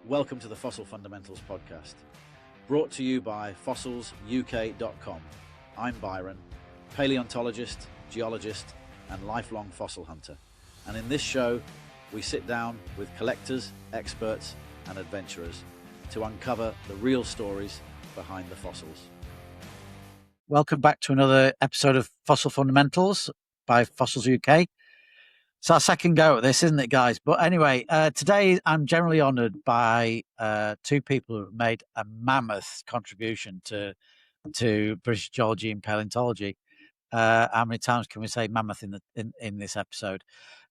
Welcome to the Fossil Fundamentals podcast, brought to you by fossilsuk.com. I'm Byron, paleontologist, geologist, and lifelong fossil hunter. And in this show, we sit down with collectors, experts, and adventurers to uncover the real stories behind the fossils. Welcome back to another episode of Fossil Fundamentals by Fossils UK. It's our second go at this, isn't it, guys? But anyway, today I'm generally honoured by two people who have made a mammoth contribution to British geology and paleontology. How many times can we say mammoth in this episode?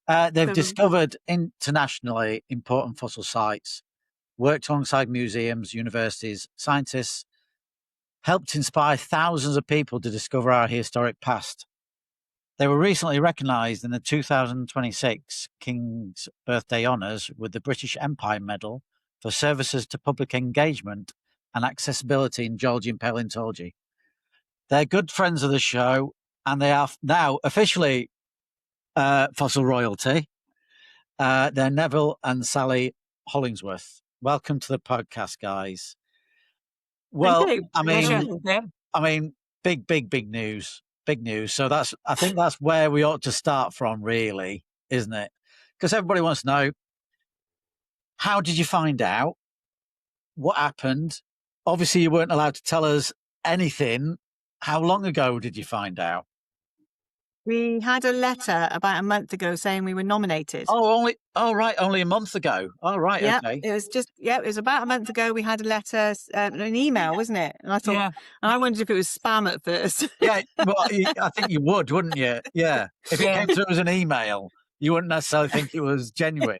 They've discovered internationally important fossil sites, worked alongside museums, universities, scientists, helped inspire thousands of people to discover our historic past. They were recently recognised in the 2026 King's Birthday Honours with the British Empire Medal for services to public engagement and accessibility in geology and paleontology. They're good friends of the show, and they are now officially fossil royalty. They're Neville and Sally Hollingsworth. Welcome to the podcast, guys. Well, I mean, big news. Big news. So I think that's where we ought to start from, really, isn't it? Because everybody wants to know, how did you find out? What happened? Obviously, you weren't allowed to tell us anything. How long ago did you find out? We had a letter about a month ago saying we were nominated. Only a month ago. Oh, right, yeah, okay. It was about a month ago. We had a letter, an email, wasn't it? And I thought, and I wondered if it was spam at first. Yeah, well, I think you would, wouldn't you? Yeah. If it came through as an email, you wouldn't necessarily think it was genuine.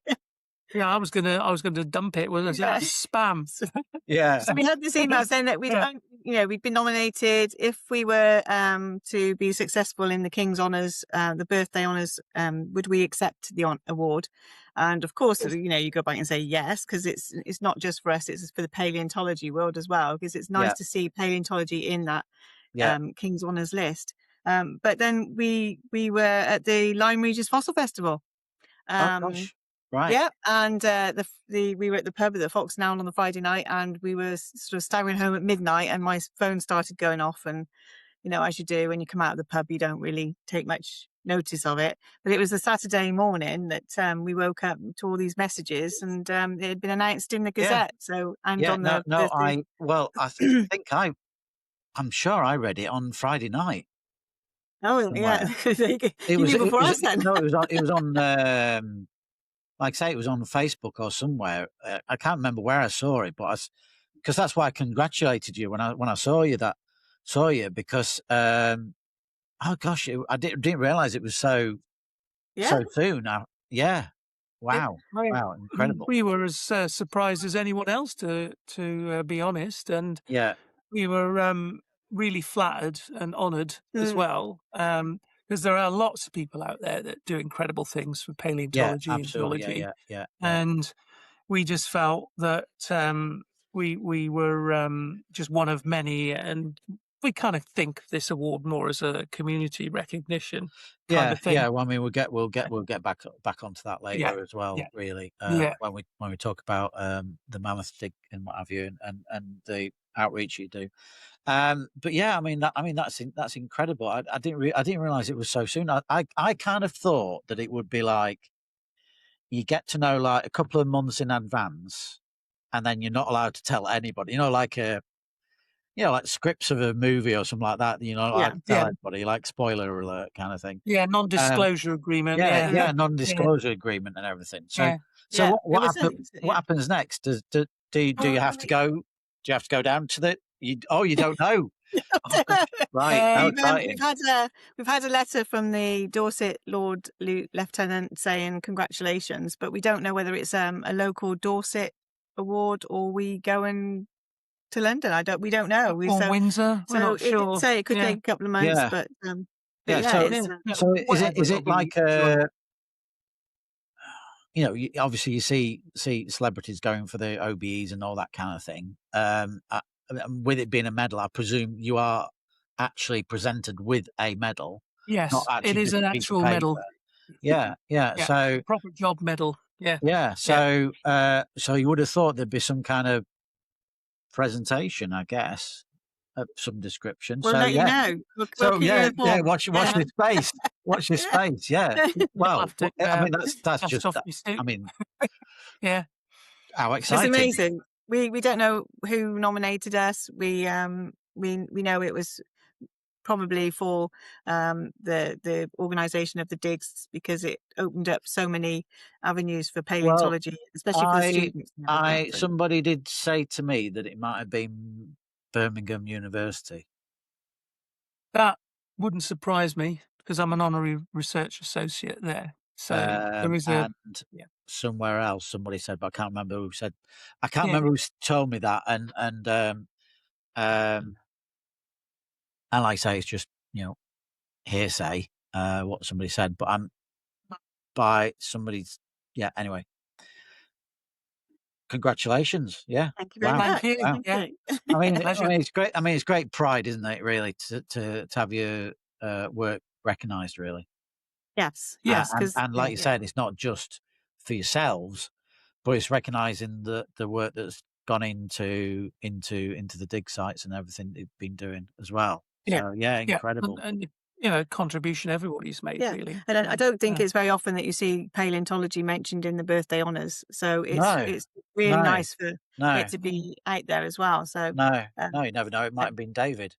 Yeah, I was gonna dump it. Was spam? Yeah. So we had this email saying that we'd been nominated if we were to be successful in the King's Honours, the Birthday Honours. Would we accept the award? And of course, you go back and say yes, because it's not just for us; it's for the paleontology world as well. Because it's nice to see paleontology in that King's Honours list. But then we were at the Lyme Regis Fossil Festival. Oh gosh. Right. Yeah, and we were at the pub at the Fox Noun on the Friday night, and we were sort of staggering home at midnight, and my phone started going off. And as you do when you come out of the pub, you don't really take much notice of it. But it was the Saturday morning that we woke up to all these messages, and it had been announced in the Gazette. So I'm sure I read it on Friday night. Oh somewhere. Yeah, it was before us then. No, it was on. Like I say, it was on Facebook or somewhere. I can't remember where I saw it, but because that's why I congratulated you when I saw you because I didn't realize it was so soon. Yeah, wow, incredible. We were as surprised as anyone else, to be honest, and we were really flattered and honoured as well. Because there are lots of people out there that do incredible things for paleontology and geology. Yeah. And we just felt that we were just one of many, and we kind of think this award more as a community recognition kind of thing. Yeah. Well, I mean, we'll get back onto that later as well. Yeah. Really, when we talk about the Mammoth dig and what have you, and the outreach you do. But yeah, that's incredible. I didn't realize it was so soon. I kind of thought that it would be like you get to know like a couple of months in advance, and then you're not allowed to tell anybody. Like like scripts of a movie or something like that. Tell anybody, like spoiler alert kind of thing. Yeah, non-disclosure agreement. Non-disclosure agreement and everything. So what happens next? Do you have to go? Do you have to go down to the? You don't know. Right. We've had a letter from the Dorset Lord Lieutenant saying congratulations, but we don't know whether it's a local Dorset award or we go to London. We don't know. Windsor. We're not sure. It could take a couple of months, but so is it like a? Obviously you see celebrities going for the OBEs and all that kind of thing. With it being a medal, I presume you are actually presented with a medal. Yes, it is an actual medal. Yeah. So proper job medal. Yeah. Yeah. So, so you would have thought there'd be some kind of presentation, I guess, of some description. We'll So let you yeah. know. We'll So keep you yeah, informed. watch this space. Watch this space. Yeah. Well, have to, I mean that's dust just. off your suit. I mean, Yeah. how It's exciting! amazing. We don't know who nominated us. We know it was probably for the organisation of the digs, because it opened up so many avenues for paleontology, especially for the students. And everything. So, Somebody did say to me that it might have been Birmingham University. That wouldn't surprise me, because I'm an honorary research associate there. So there is and somewhere else somebody said, but I can't remember who said. I can't remember who told me that. And like I say, it's just hearsay, what somebody said, but I'm by somebody's. Yeah. Anyway, congratulations. Yeah. thank you very much. Thank you. Thank Yeah. you. I mean, Pleasure. it's great. I mean, it's great pride, isn't it? Really, to have your work recognised. Really. Yes. And like you said, it's not just for yourselves, but it's recognising the work that's gone into the dig sites and everything they've been doing as well. So yeah, incredible. And contribution everybody's made, really. And I don't think it's very often that you see paleontology mentioned in the birthday honours. So it's really nice for it to be out there as well. So you never know. It might have been David.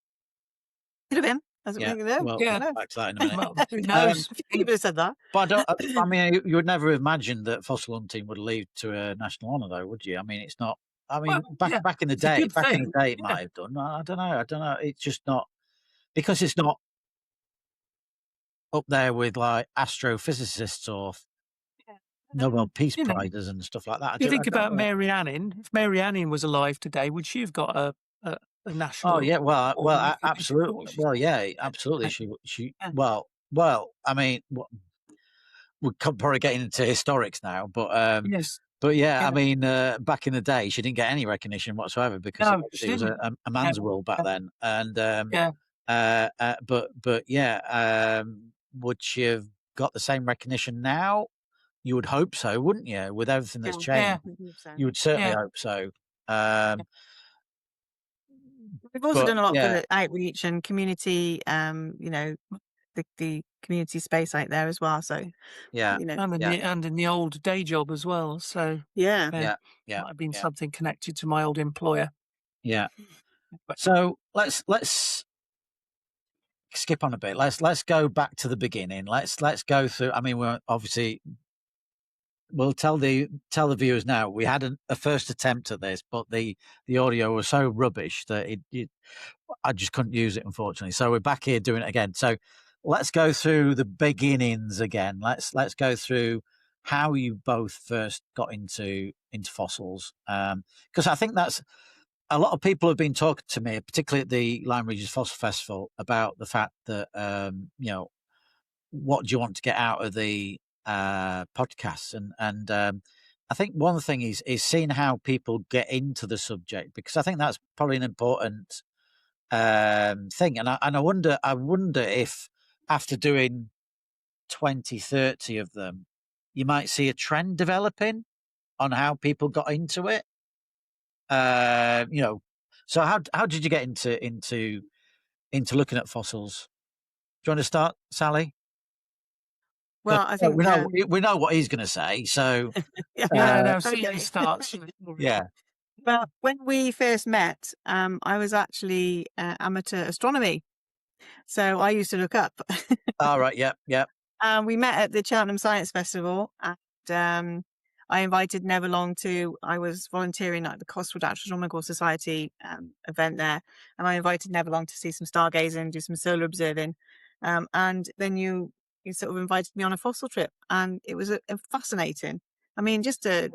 Could have been. Back to that in a minute. Well, who knows? People have said that. But I mean, you would never imagine that fossil hunting would lead to a national honour, though, would you? I mean, it's not. I mean, back in the day, it might have done. I don't know. It's just not, because it's not up there with like astrophysicists or Nobel Peace Prizes and stuff like that. You think about Mary Anning. If Mary Anning was alive today, would she have got a national? Oh yeah, well, absolutely. Well, yeah, absolutely. She. Well. I mean, we're probably getting into historics now, but yes. But yeah, I mean, back in the day, she didn't get any recognition whatsoever, because it was a man's world back then. And but yeah, would she have got the same recognition now? You would hope so, wouldn't you? With everything that's changed, you would certainly hope so. We've also done a lot for outreach and community. The community space out there as well. So and in the old day job as well. So might have been something connected to my old employer. Yeah. So let's skip on a bit. Let's go back to the beginning. Let's go through. I mean, we'll tell the viewers now. We had a first attempt at this, but the audio was so rubbish that I just couldn't use it, unfortunately. So we're back here doing it again. So let's go through the beginnings again. Let's go through how you both first got into fossils, because I think that's a lot of people have been talking to me, particularly at the Lyme Regis Fossil Festival, about the fact that what do you want to get out of the podcasts, and I think one thing is seeing how people get into the subject, because I think that's probably an important thing. And I wonder if after doing 20, 30 of them, you might see a trend developing on how people got into it. So how did you get into looking at fossils? Do you want to start, Sally? Well, I think we know what he's going to say. So he starts. Yeah. Well, when we first met, I was actually amateur astronomy, so I used to look up. All right. Yep. We met at the Cheltenham Science Festival, and I invited Neverlong to. I was volunteering at the Cotswold Astronomical Society event there, and I invited Neverlong to see some stargazing, do some solar observing, and then you sort of invited me on a fossil trip, and it was fascinating. I mean, just the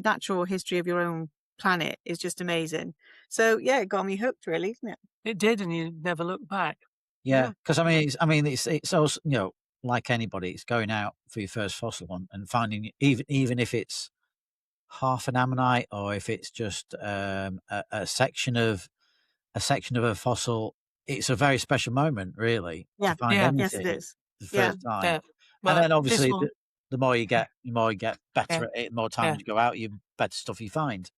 natural history of your own planet is just amazing. So yeah, it got me hooked, really, isn't it? It did, and you never looked back. Yeah, because it's also, like anybody, it's going out for your first fossil one and finding, even if it's half an ammonite, or if it's just a section of a fossil, it's a very special moment, really. Yeah, to find anything yes, it is. the first time. Yeah. Well, and then obviously the more you get better at it. The more times you go out, you better stuff you find.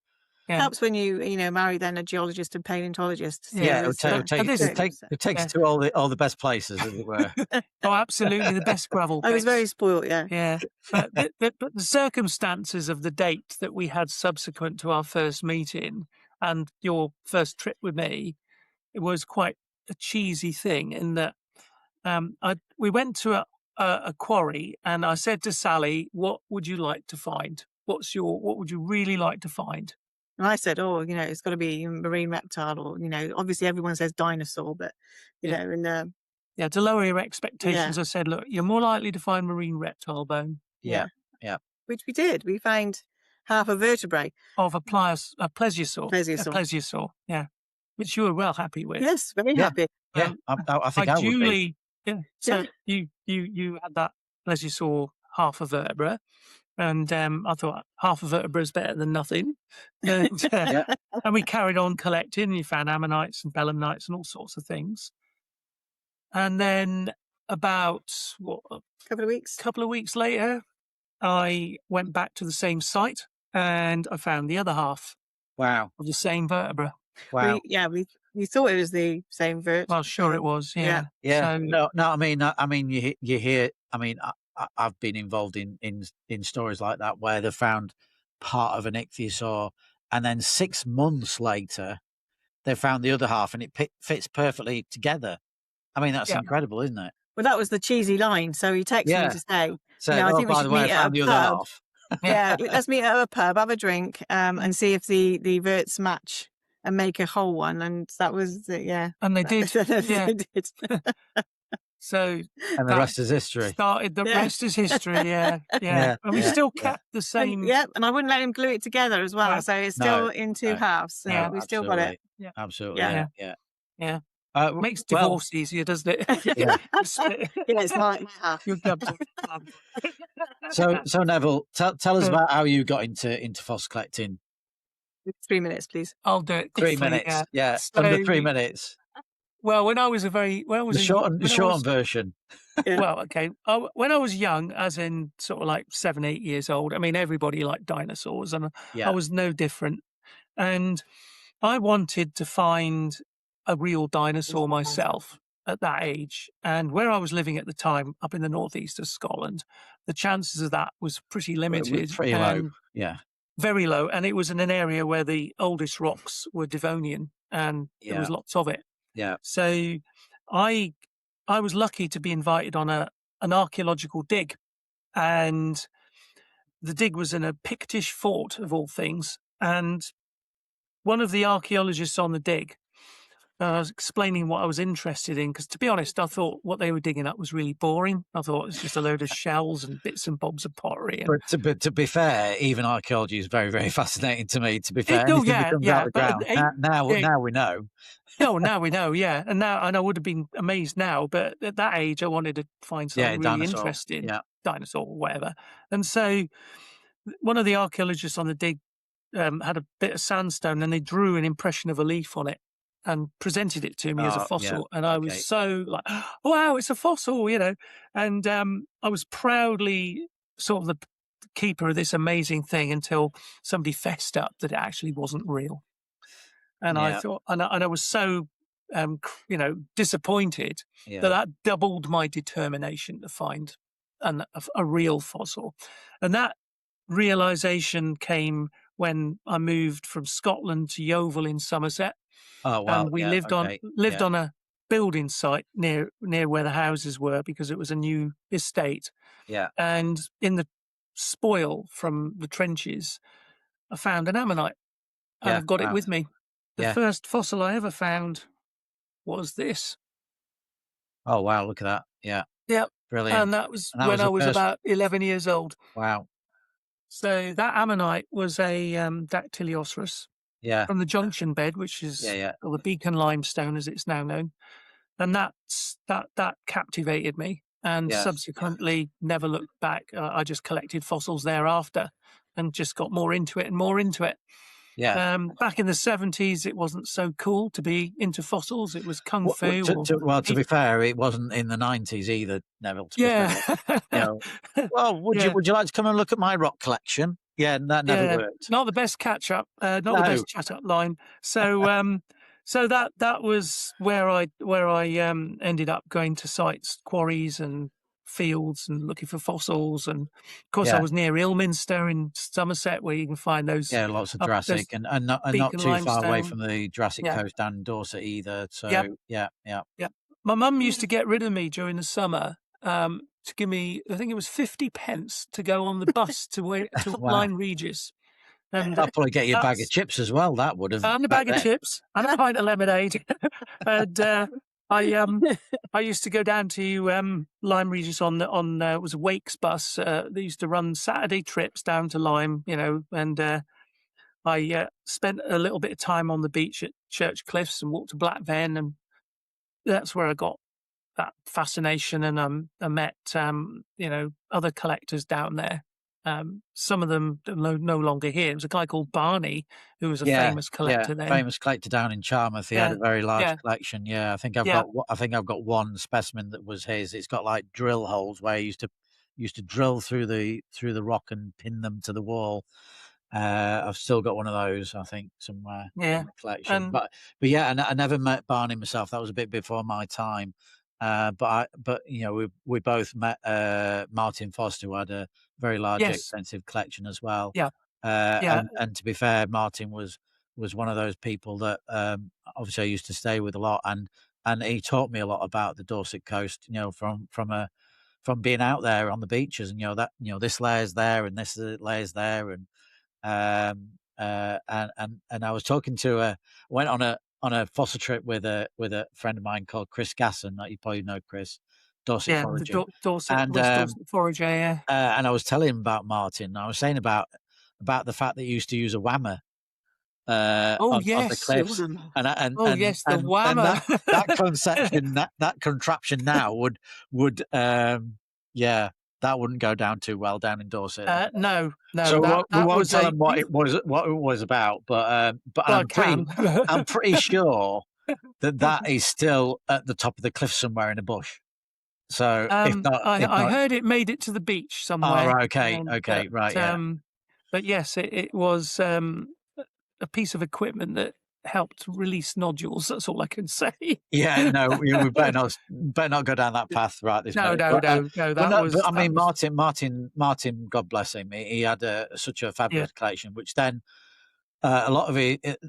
Helps when you marry then a geologist and paleontologist. So it takes to all the best places, as it were. Oh, absolutely, the best gravel pits. I was very spoiled, yeah. But the circumstances of the date that we had subsequent to our first meeting and your first trip with me, it was quite a cheesy thing in that we went to a quarry, and I said to Sally, "What would you like to find? What would you really like to find?" And I said, it's got to be a marine reptile, or obviously everyone says dinosaur, but know, and to lower your expectations, I said, look, you're more likely to find marine reptile bone. Yeah. Which we did. We found half a vertebrae of a plesiosaur. Plesiosaur, yeah, which you were well happy with. Yes, very happy. Yeah, I think I would be. Yeah. So you had that plesiosaur half a vertebra. And I thought half a vertebra is better than nothing. And, and we carried on collecting. And you found ammonites and belemnites and all sorts of things. And then about a couple of weeks later, I went back to the same site and I found the other half. Wow. Of the same vertebra. Wow. We thought it was the same vertebra. Well, sure it was. Yeah. So, no. I mean, you hear. I mean, I've been involved in stories like that where they found part of an ichthyosaur, and then 6 months later, they found the other half, and it fits perfectly together. I mean, that's incredible, isn't it? Well, that was the cheesy line. So he texted me to say, I think we should meet at a pub. Let's meet at a pub, have a drink, and see if the verts match and make a whole one. And that was it. Yeah, and they did. They did. So and the rest is history. The rest is history. Yeah. And we still kept the same. And I wouldn't let him glue it together as well. So it's still in two halves. So we still got it. Yeah, absolutely. Yeah. Makes divorce easier, doesn't it? It's my half. So Neville, tell us about how you got into fossil collecting. 3 minutes, please. I'll do it. 3 minutes. Yeah, under 3 minutes. Well, when I was the shortened version. Well, okay. When I was young, as in sort of like 7, 8 years old, I mean, everybody liked dinosaurs, and I was no different. And I wanted to find a real dinosaur myself at that age. And where I was living at the time, up in the northeast of Scotland, the chances of that was pretty limited. Pretty low. Yeah. Very low. And it was in an area where the oldest rocks were Devonian, and there was lots of it. Yeah. So I was lucky to be invited on an archaeological dig, and the dig was in a Pictish fort of all things. And one of the archaeologists on the dig, I was explaining what I was interested in, because to be honest, I thought what they were digging up was really boring. I thought it was just a load of shells and bits and bobs of pottery. But to be fair, even archaeology is very, very fascinating to me. To be fair, now we know. No, now we know, and I would have been amazed now, but at that age, I wanted to find something really interesting, dinosaur or whatever. And so, one of the archaeologists on the dig had a bit of sandstone, and they drew an impression of a leaf on it and presented it to me as a fossil. And I was so like, oh, wow, it's a fossil, And I was proudly sort of the keeper of this amazing thing until somebody fessed up that it actually wasn't real. And I thought, and I was so, disappointed that doubled my determination to find a real fossil. And that realization came when I moved from Scotland to Yeovil in Somerset. Oh, wow. And we lived on a building site near where the houses were, because it was a new estate. Yeah. And in the spoil from the trenches, I found an ammonite. And I've got it with me. The first fossil I ever found was this. Oh, wow. Look at that. Yeah. Yep. Brilliant. And that was when I was about 11 years old. Wow. So that ammonite was a Dactylioceras from the junction bed, which is or the Beacon limestone as it's now known. And that captivated me, and subsequently never looked back. I just collected fossils thereafter and just got more into it and more into it. Back in the 70s, it wasn't so cool to be into fossils. It was kung fu. To be fair, it wasn't in the 90s either, Neville. To be fair, well, would you like to come and look at my rock collection? Yeah, that never worked. Not the best catch up, not the best chat up line. So, so that was where I ended up going to sites, quarries, and fields, and looking for fossils. And of course, I was near Ilminster in Somerset, where you can find those. Yeah, lots of Jurassic, and not too far away from the Jurassic coast down in Dorset either. So yeah. My mum used to get rid of me during the summer to give me, I think it was 50 pence to go on the bus to Lyme Regis. And that'll probably get you a bag of chips as well. That would have. And a bag of chips and a pint of lemonade. And I used to go down to Lyme Regis on it was a Wakes bus. They used to run Saturday trips down to Lyme, and I spent a little bit of time on the beach at Church Cliffs and walked to Blackven, and that's where I got that fascination. And I met other collectors down there. Some of them are no longer here. It was a guy called Barney who was a famous collector there. Famous collector down in Charmouth. He had a very large collection. Yeah, I think I've got one specimen that was his. It's got like drill holes where he used to drill through the rock and pin them to the wall. I've still got one of those, I think, somewhere in the collection. But I never met Barney myself. That was a bit before my time. But we both met Martin Foster, who had a very large, extensive collection as well. And to be fair, Martin was one of those people that obviously I used to stay with a lot, and he taught me a lot about the Dorset coast. From being out there on the beaches, and this layer's there and this layer's there, and I was talking to went on a fossil trip with a friend of mine called Chris Gasson. That you probably know Chris, Dorset Forager. Dorset Forager, and I was telling him about Martin. I was saying about the fact that he used to use a whammer on the cliffs. The whammer. That conception, that contraption now would that wouldn't go down too well down in Dorset. No. So we won't tell them what it was about, but I'm pretty sure that is still at the top of the cliff somewhere in a bush. So if not, I heard it made it to the beach somewhere. Oh, okay, right. But yes, it was a piece of equipment that helped release nodules. That's all I can say. Yeah, no, we better not go down that path right this minute. Martin, God bless him, he had such a fabulous collection, which then a lot of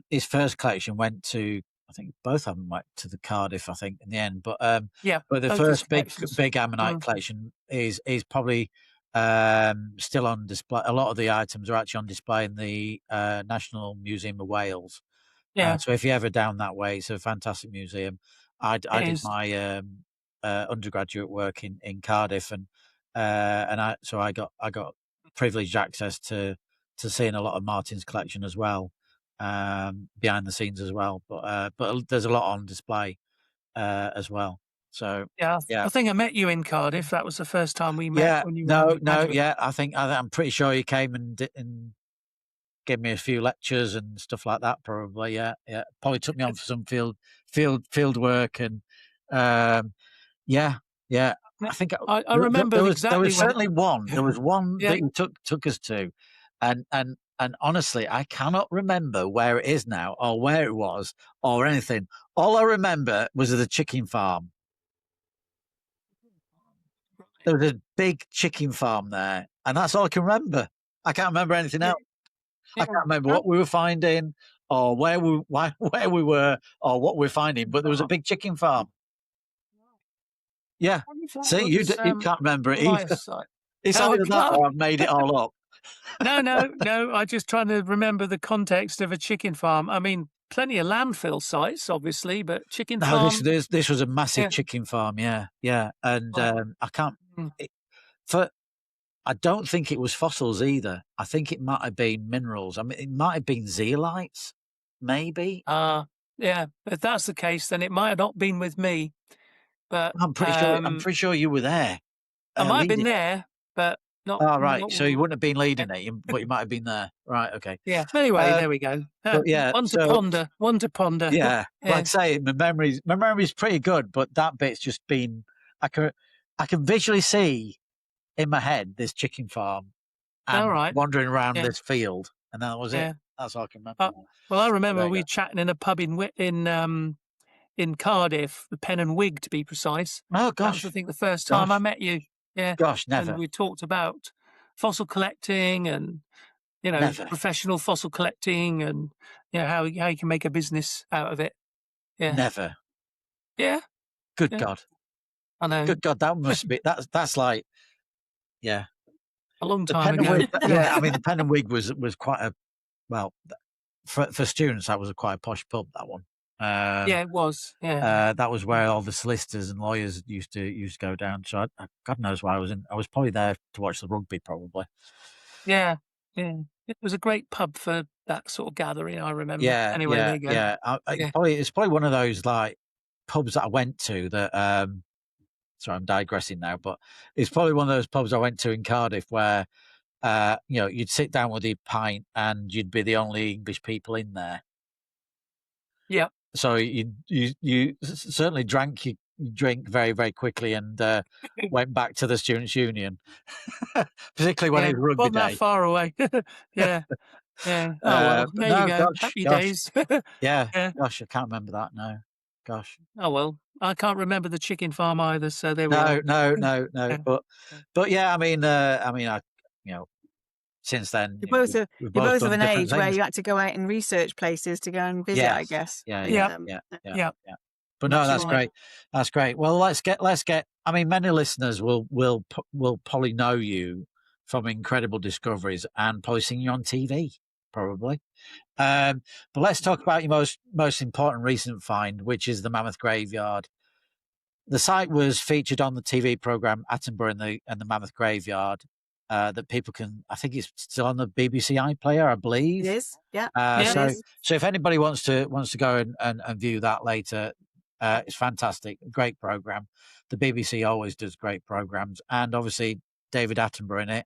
his first collection went to, I think both of them went to the Cardiff, I think, in the end. But the first big ammonite collection is probably still on display. A lot of the items are actually on display in the National Museum of Wales. So if you're ever down that way, it's a fantastic museum. I did my undergraduate work in Cardiff, and I got privileged access to seeing a lot of Martin's collection as well, behind the scenes as well. But there's a lot on display as well. So I think I met you in Cardiff. That was the first time we met. I'm pretty sure you came and gave me a few lectures and stuff like that. Probably, probably took me on for some field work, and I think I remember there was exactly. Certainly one. There was one that you took us to, and honestly, I cannot remember where it is now or where it was or anything. All I remember was the chicken farm. There was a big chicken farm there, and that's all I can remember. I can't remember anything else. I can't remember what we were finding or where we were or what we were finding, but there was a big chicken farm. Yeah. See, you can't remember it either. It's either that or I've made it all up. No. I'm just trying to remember the context of a chicken farm. I mean, plenty of landfill sites, obviously, but chicken farm. This was a massive chicken farm. Yeah. And I can't. I don't think it was fossils either. I think it might have been minerals. I mean, it might have been zeolites, maybe. If that's the case, then it might have not been with me. But I'm pretty sure you were there. I might have been there, but Not. Oh, right. Not, So you wouldn't have been leading it, but you might have been there. Right. Okay. yeah. Anyway, there we go. But yeah, One to ponder. One to ponder. Yeah. Like I say, my memory's pretty good, but that bit's just been. I can visually see in my head this chicken farm and wandering around this field, and that was it. That's all I can remember. Well, I remember we chatting in a pub in Cardiff, the Pen and Wig to be precise. Oh gosh! That was, I think, the first time I met you. Yeah. Gosh, never. And we talked about fossil collecting and professional fossil collecting and how you can make a business out of it. Yeah. Never. Yeah. Good God. I know. Good God, that must be that's like a long time ago. Yeah, I mean the Pen and Wig was quite a for students that was quite a posh pub, that one. Yeah, it was. Yeah. That was where all the solicitors and lawyers used to go down. So God knows why I was probably there to watch the rugby, probably. Yeah, yeah. It was a great pub for that sort of gathering. I remember. Yeah. Anyway, there you go. Yeah. It's probably one of those like pubs that I went to that. Sorry, I'm digressing now, but it's probably one of those pubs I went to in Cardiff where, you'd sit down with your pint and you'd be the only English people in there. Yeah. So you certainly drank your drink very, very quickly and went back to the Students' Union, particularly when it was rugby wasn't day. That far away. Yeah. Yeah. Oh, well, there you go. Gosh, Happy days. Yeah. Gosh, I can't remember that now. Gosh. Oh, well, I can't remember the chicken farm either, so there we are. No. But yeah, I mean, since then you're both of an age where things. you had to go out and research places to go and visit. Yes. I guess. Yeah. But no, that's great. That's great. Well, let's get. I mean, many listeners will probably know you from incredible discoveries and probably seen you on TV, probably. But let's talk about your most important recent find, which is the Mammoth Graveyard. The site was featured on the TV program Attenborough and the Mammoth Graveyard. That people can. I think it's still on the BBC iPlayer, I believe. It is. Yeah. So if anybody wants to go and view that later, it's fantastic. Great program. The BBC always does great programs, and obviously David Attenborough in it.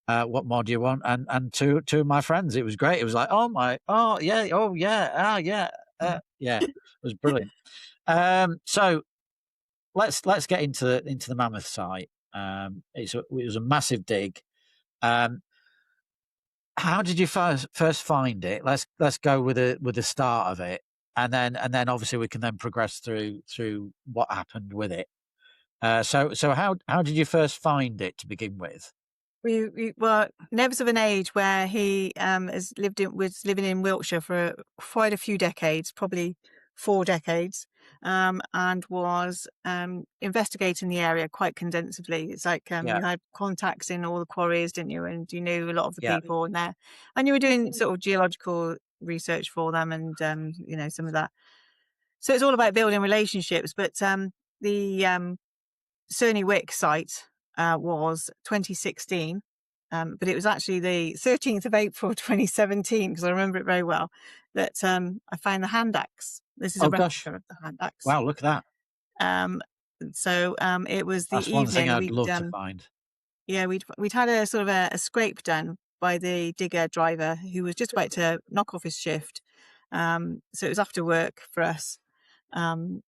What more do you want? And two of my friends, it was great. It was like, yeah. It was brilliant. So let's get into the Mammoth site. It was a massive dig. How did you first find it? Let's go with the start of it, and then obviously we can then progress through what happened with it. So how did you first find it to begin with? We were neighbours of an age where he was living in Wiltshire for quite a few decades, probably 4 decades, and was investigating the area quite condensively. It's like you had contacts in all the quarries, didn't you? And you knew a lot of the people in there, and you were doing sort of geological research for them, and some of that. So it's all about building relationships. But the Cerny Wick site was 2016. But it was actually the 13th of April 2017, because I remember it very well, that I found the hand axe. This is a replica of the hand axe. Wow, look at that. So it was the That's evening. One thing I'd love to find. Yeah, we'd had a sort of a scrape done by the digger driver who was just about to knock off his shift. So it was after work for us. You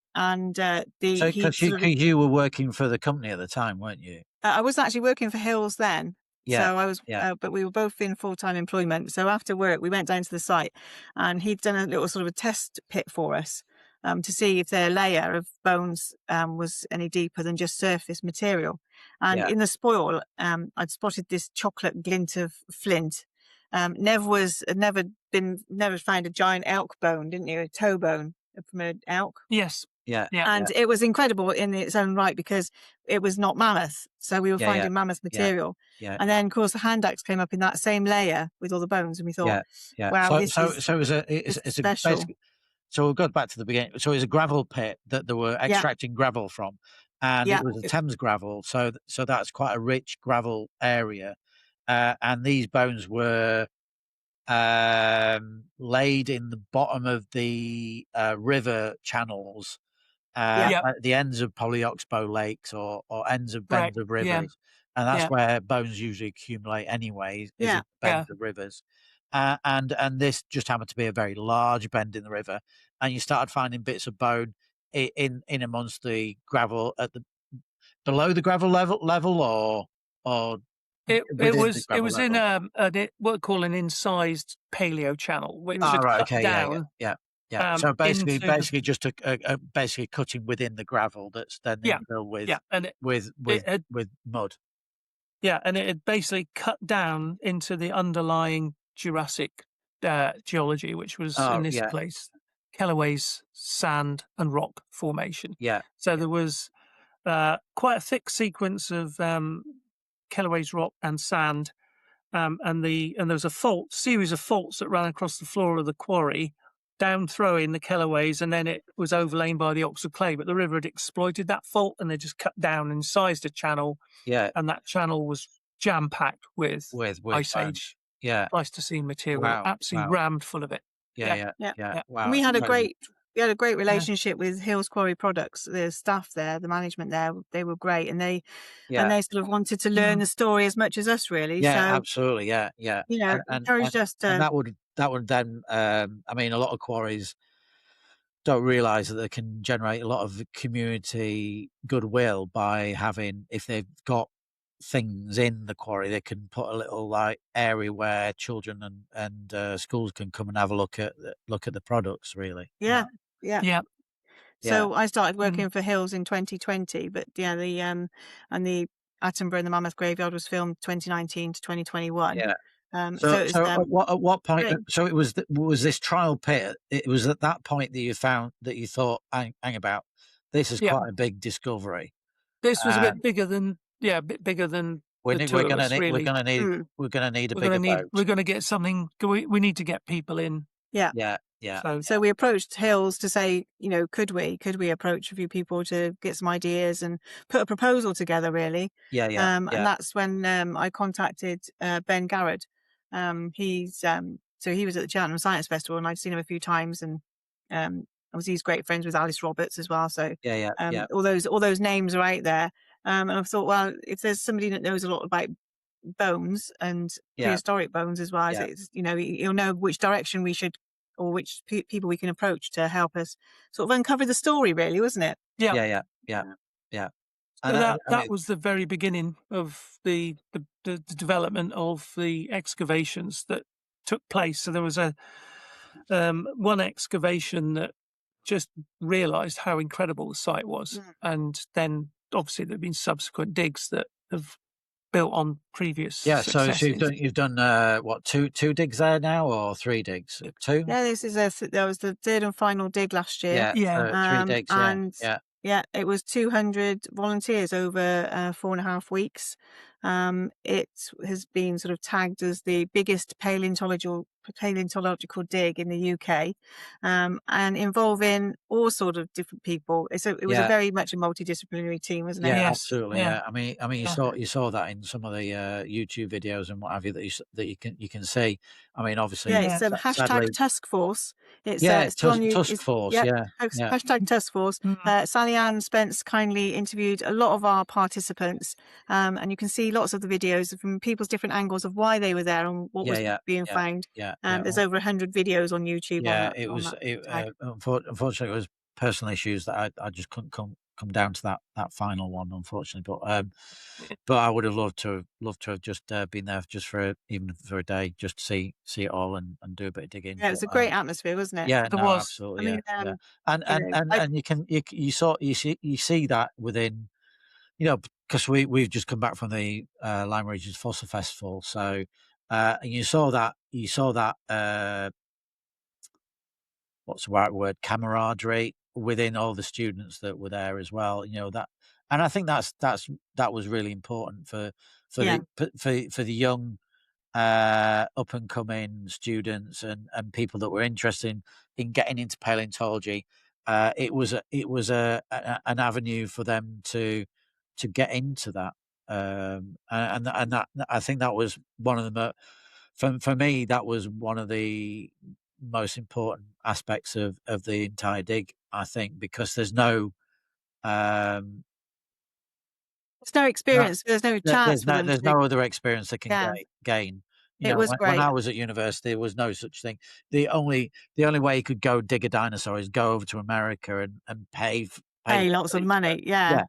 were working for the company at the time, weren't you? I was actually working for Hills then. Yeah. So I was, but we were both in full-time employment. So after work, we went down to the site, and he'd done a little sort of a test pit for us to see if their layer of bones was any deeper than just surface material. And in the spoil, I'd spotted this chocolate glint of flint. Never found a giant elk bone, didn't you? A toe bone from an elk. Yes. Yeah. And it was incredible in its own right, because it was not mammoth. So we were finding mammoth material. Yeah. And then, of course, the hand axe came up in that same layer with all the bones. And we thought, wow, it's special. So we'll go back to the beginning. So it was a gravel pit that they were extracting gravel from. And it was a Thames gravel. So that's quite a rich gravel area. And these bones were laid in the bottom of the river channels at the ends of polyoxbow lakes or ends of bends of rivers. and that's where bones usually accumulate anyway, is in bends of rivers. And this just happened to be a very large bend in the river, and you started finding bits of bone in amongst the gravel at the below the gravel level, or it was level. in what we call an incised paleo channel, which had right, cut okay, down. Yeah. So basically, into just basically cutting within the gravel that's then filled with and with mud. Yeah, and it had basically cut down into the underlying Jurassic geology, which was in this place, Kellaway's sand and rock formation. Yeah. So there was quite a thick sequence of Kellaway's rock and sand, and there was a series of faults that ran across the floor of the quarry, down throwing the Kellaways, and then it was overlain by the Oxford clay. But the river had exploited that fault, and they just cut down and sized a channel. Yeah, and that channel was jam packed with Ice Age, Pleistocene material, absolutely rammed full of it. Yeah. Wow, we had a great relationship with Hills Quarry Products. The staff there, the management there, they were great, and they sort of wanted to learn the story as much as us, really. Yeah, so, absolutely. Yeah. Encouraged us to. And that would then. I mean, a lot of quarries don't realise that they can generate a lot of community goodwill by having, if they've got things in the quarry, they can put a little area where children and schools can come and have a look at the products. Really. Yeah. So I started Mm. working for Hills in 2020, but the and the Attenborough and the Mammoth Graveyard was filmed 2019 to 2021. Yeah. So at what point? Great. So it was this trial pit. It was at that point that you found that you thought, hang about, this is quite a big discovery. This was a bit bigger than the two of us, really. We're going to need a bigger boat. We're going to get something. We need to get people in. Yeah. So we approached Hills to say, could we approach a few people to get some ideas and put a proposal together, really. And that's when I contacted Ben Garrett. So he was at the Cheltenham Science Festival, and I've seen him a few times, and obviously he's great friends with Alice Roberts as well. So all those names are out there. And I thought, well, if there's somebody that knows a lot about bones and prehistoric bones as well, it's, he'll know which direction we should, or which people we can approach to help us sort of uncover the story, really, wasn't it? Yeah. And that was the very beginning of the development of the excavations that took place. So there was one excavation that just realised how incredible the site was, and then obviously there have been subsequent digs that have built on previous successes. So you've done what, two digs there now, or 3 digs? 2? Yeah, that was the third and final dig last year. 3 digs. And it was 200 volunteers over 4.5 weeks. It has been sort of tagged as the biggest paleontological dig in the UK, and involving all sorts of different people. So it was a very much a multidisciplinary team, wasn't it? Yeah, absolutely. Yeah. I mean, you saw that in some of the YouTube videos and what have you that you can see. I mean, obviously, it's hashtag Task Force. It's Task Force. Hashtag Task Force. Sally Ann Spence kindly interviewed a lot of our participants, and you can see lots of the videos from people's different angles of why they were there and what was being found. There's over 100 videos on YouTube. Unfortunately, it was personal issues that I just couldn't come down to that final one, unfortunately. But I would have loved to have just been there just even for a day, just to see it all and do a bit of digging. Yeah, it was a great atmosphere, wasn't it? Yeah, it was absolutely. And you see that within, because we've just come back from the Lime Regions Fossil Festival, so and you saw that what's the right word, camaraderie within all the students that were there as well. That, and I think that was really important for the young up and coming students and people that were interested in getting into paleontology. It was an avenue for them to get into that, and that, I think that was one of the for me, that was one of the most important aspects of the entire dig, I think, because there's no There's no experience. There's no chance for them there's to. no other experience they can Yeah, gain. it was When great. I was at university, there was no such thing. The only way you could go dig a dinosaur is go over to America and pay Lots of money. Yeah.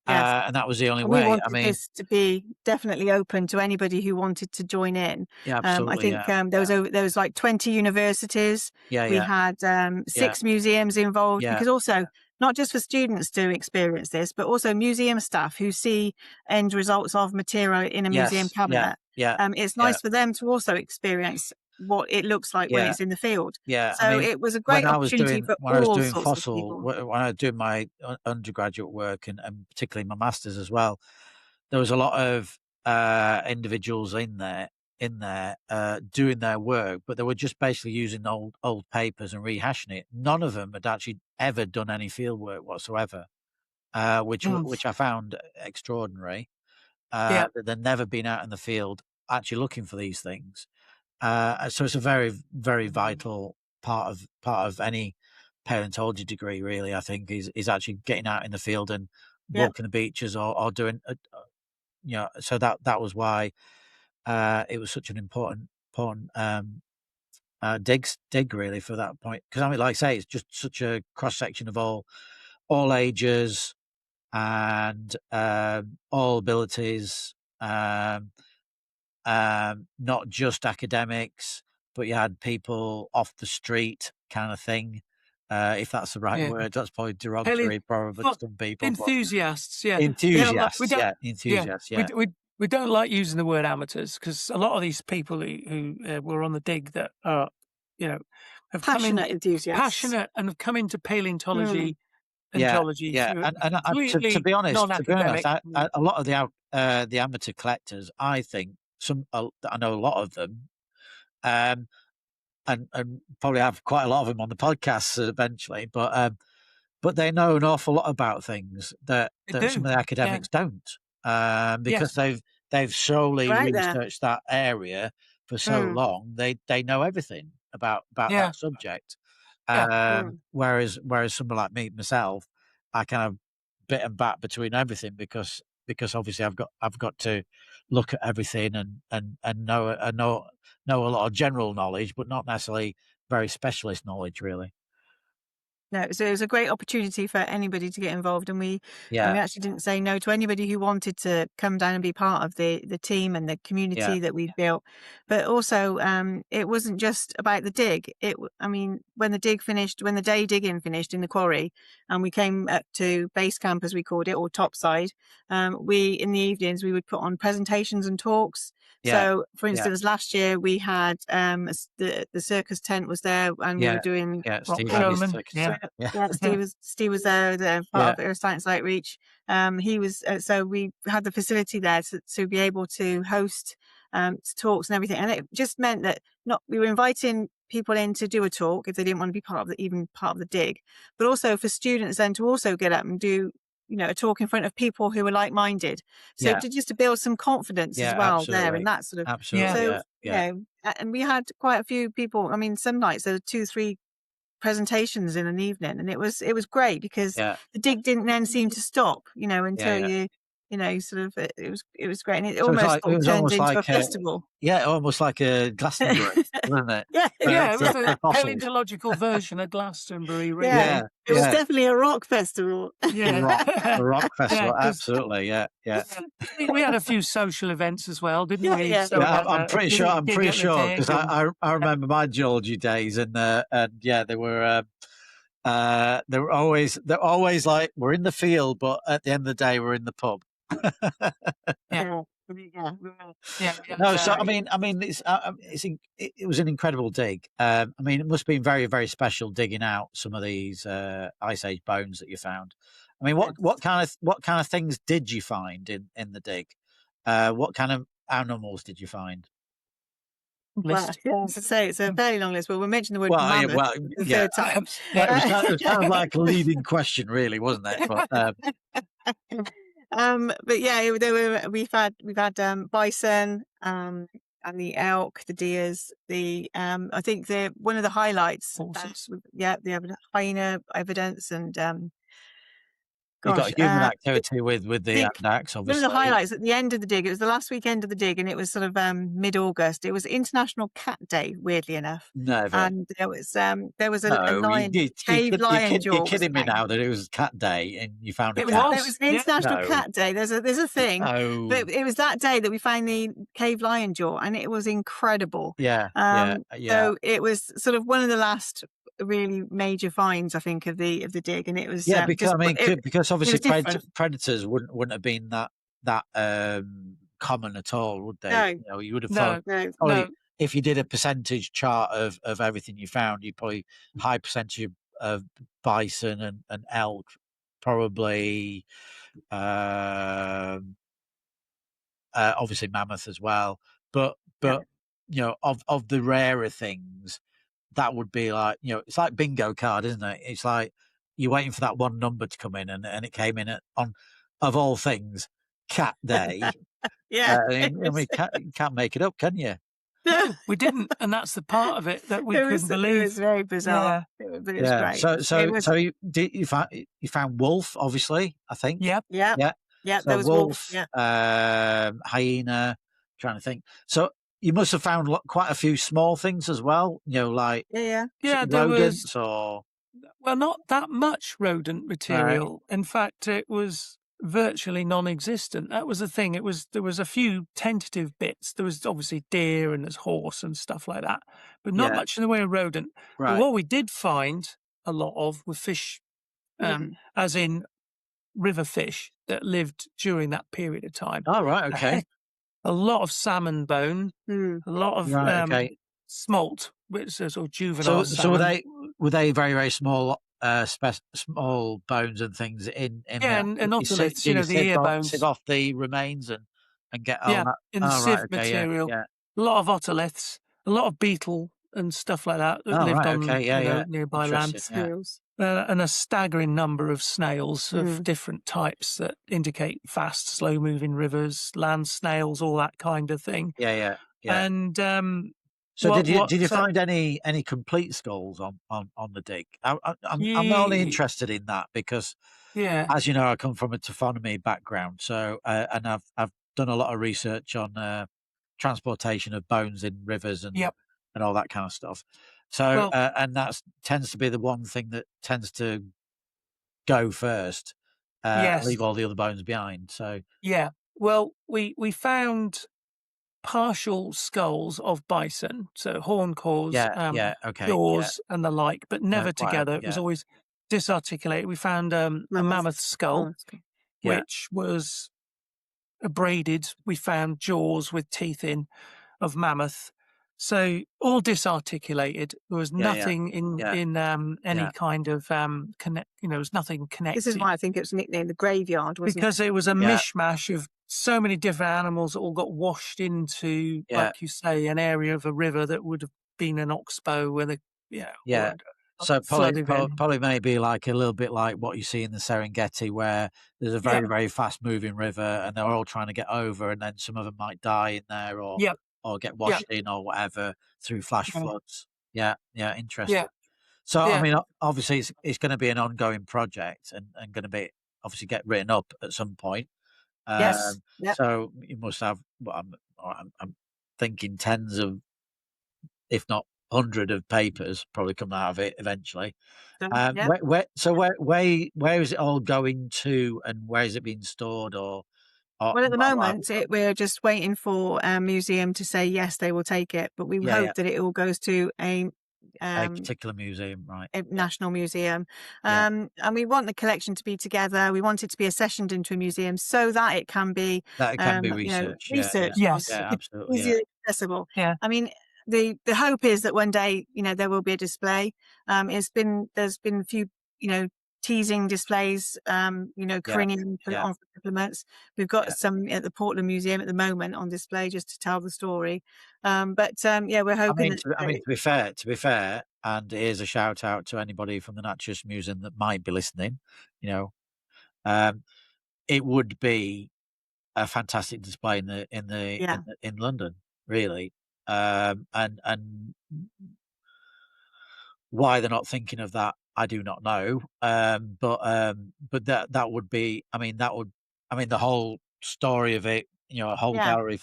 Yes. and that was the only And we way. I wanted mean, this to be definitely open to anybody who wanted to join in. yeah, I absolutely, think there was like 20 universities. yeah, We yeah, had yeah, 6 museums involved, yeah, because also not just for students to experience this, but also museum staff who see end results of material in a museum yes, yeah, cabinet. yeah, It's yeah, nice for them to also experience what it looks like when yeah. it's in the field. Yeah, I So mean, it was a great opportunity for when I was all doing sorts of fossil, people. when I was doing my undergraduate work and particularly my masters as well, there was a lot of individuals in there doing their work, but they were just basically using old papers and rehashing it. None of them had actually ever done any field work whatsoever, which I found extraordinary. Yeah. That they'd never been out in the field actually looking for these things. So it's a very, very vital part of any paleontology degree, really. I think is actually getting out in the field and Yep. walking the beaches or doing, So that was why it was such an important dig really for that point. Because I mean, like I say, it's just such a cross section of all ages and all abilities. Not just academics, but you had people off the street kind of thing. If that's the right word, that's probably derogatory, probably to some people. Enthusiasts, yeah. Enthusiasts, We don't like using the word amateurs because a lot of these people who were on the dig that are, have Passionate enthusiasts. passionate and have come into paleontology and geology through completely to be honest, non-academic. a lot of the amateur collectors, I think I know a lot of them, and probably have quite a lot of them on the podcast eventually, but they know an awful lot about things that some of the academics don't, because they've solely researched that area for so long. They know everything about that subject. Whereas someone like myself, I kind of bit and bat between everything because obviously I've got to look at everything and know a lot of general knowledge, but not necessarily very specialist knowledge, really. No, so it was a great opportunity for anybody to get involved, and we actually didn't say no to anybody who wanted to come down and be part of the team and the community that we built. But also, it wasn't just about the dig. When the day digging finished in the quarry, and we came up to base camp, as we called it, or topside, in the evenings we would put on presentations and talks. So, for instance, last year we had the circus tent was there, and we were doing Steve Steve was there, part of Earth Science Outreach. He was so we had the facility there to be able to host talks and everything, and it just meant that we were inviting people in to do a talk if they didn't want to be part of the dig, but also for students then to also get up and do a talk in front of people who are like-minded, so just to build some confidence as well there, and that sort of absolutely. And we had quite a few people. I mean, some nights there were 2-3 presentations in an evening, and it was great because the dig didn't then seem to stop until sort of it was great, and it almost turned into a festival. Almost like a Glastonbury, wasn't it? It was a paleontological version of Glastonbury, really. It was definitely a rock festival. A rock festival, absolutely. We had a few social events as well, didn't we? So I'm pretty sure because I remember my geology days, and they were always like, we're in the field, but at the end of the day we're in the pub. No, so I mean, it was an incredible dig. I mean, it must have been very, very special digging out some of these Ice Age bones that you found. I mean, what kind of things did you find in the dig? What kind of animals did you find? Well, as I say, it's a very long list. Well, we mentioned the word mammoth the third time. It was kind of like a leading question, really, wasn't it? But we've had bison, and the elk, the deers, I think one of the highlights. Horses. The hyena evidence, and You got Gosh, human activity with I the think Andax, one of the obviously. highlights at the end of the dig, it was the last weekend of the dig, and it was sort of mid-August. It was International Cat Day, weirdly enough, Never. and there was a No, lion, cave lion you're jaw was kidding me hanging. now that it was Cat Day and you found a It cat. was an International No. Cat Day. There's a thing, No. but it was that day that we found the cave lion jaw, and it was incredible. Yeah. So it was sort of one of the last really major finds, I think, of the dig, and it was because because obviously predators wouldn't have been that common at all, would they? No. You know, you would have thought No. If you did a percentage chart of everything you found, you'd probably high percentage of bison and elk, probably obviously mammoth as well. But you know, of the rarer things, that would be like, you know, it's like bingo card, isn't it? It's like you're waiting for that one number to come in, and it came in on, of all things, Cat Day. Yeah. I mean, can't make it up, can you? No, we didn't, and that's the part of it that we couldn't believe. It was very bizarre. Yeah. But it was great. So you found wolf, obviously, I think. Yep. Yeah. So there was wolf. Yeah. Hyena. Trying to think. So you must have found quite a few small things as well. You know, like Yeah. There rodents was not that much rodent material. Right. In fact, it was virtually non-existent. That was the thing. There was a few tentative bits. There was obviously deer and there's horse and stuff like that, but not much in the way of rodent. Right. But what we did find a lot of were fish, as in river fish that lived during that period of time. Oh, right. Okay. A lot of salmon bone, a lot of smolt, which are sort of juvenile salmon. So were they very, very small small bones and things in and otoliths, the ear bones. Sieve off the remains and get all that in the sieve material. Yeah. A lot of otoliths, a lot of beetle and stuff like that lived on nearby land. And a staggering number of snails of different types that indicate fast, slow-moving rivers, land snails, all that kind of thing. Yeah. And so did you find any complete skulls on the dig? I'm only interested in that because, as you know, I come from a taphonomy background, so and I've done a lot of research on transportation of bones in rivers and all that kind of stuff. So and that tends to be the one thing that tends to go first, leave all the other bones behind. So we found partial skulls of bison, so horn cores, jaws, and the like, but never together. It was always disarticulated. We found a mammoth skull, which was abraded. We found jaws with teeth in of mammoth. So all disarticulated. There was nothing in any kind of connect. There was nothing connected. This is why I think it was nicknamed the graveyard, wasn't because it was a mishmash of so many different animals that all got washed into, like you say, an area of a river that would have been an oxbow where the So probably maybe like a little bit like what you see in the Serengeti, where there's a very, very fast moving river and they're all trying to get over, and then some of them might die in there or get washed in or whatever through flash floods. Yeah, interesting. So I mean, obviously it's going to be an ongoing project and going to be obviously get written up at some point. So you must have. I'm thinking tens of, if not 100 of papers probably come out of it eventually. Where is it all going to, and where is it being stored? Well, at the moment, we're just waiting for a museum to say yes, they will take it. But we hope that it all goes to a particular museum, right? A national museum. And we want the collection to be together. We want it to be accessioned into a museum so that it can be researched. Yes, absolutely. Easily accessible. Yeah. I mean, the hope is that one day, there will be a display. There's been a few, teasing displays, Carinium put it on for a couple of months. We've got some at the Portland Museum at the moment on display just to tell the story. We're hoping. To be fair, and here's a shout out to anybody from the Naturalist Museum that might be listening. It would be a fantastic display in London, really. And why they're not thinking of that, I do not know. But that would be. I mean, the whole story of it. A whole gallery.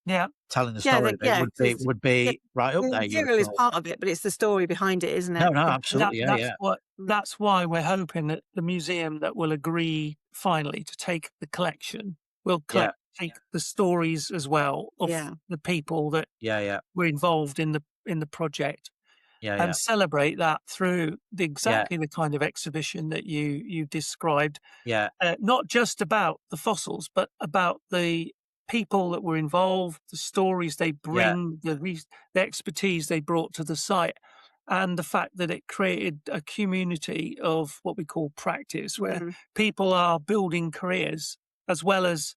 Yeah. Telling the story of it would be right up the there. material is part of it, but it's the story behind it, isn't it? No, absolutely. That's why we're hoping that the museum that will agree finally to take the collection will take the stories as well of the people that were involved in the project, and celebrate that through exactly the kind of exhibition that you described. Not just about the fossils, but about the people that were involved, the stories they bring, the expertise they brought to the site, and the fact that it created a community of what we call practice, where people are building careers as well as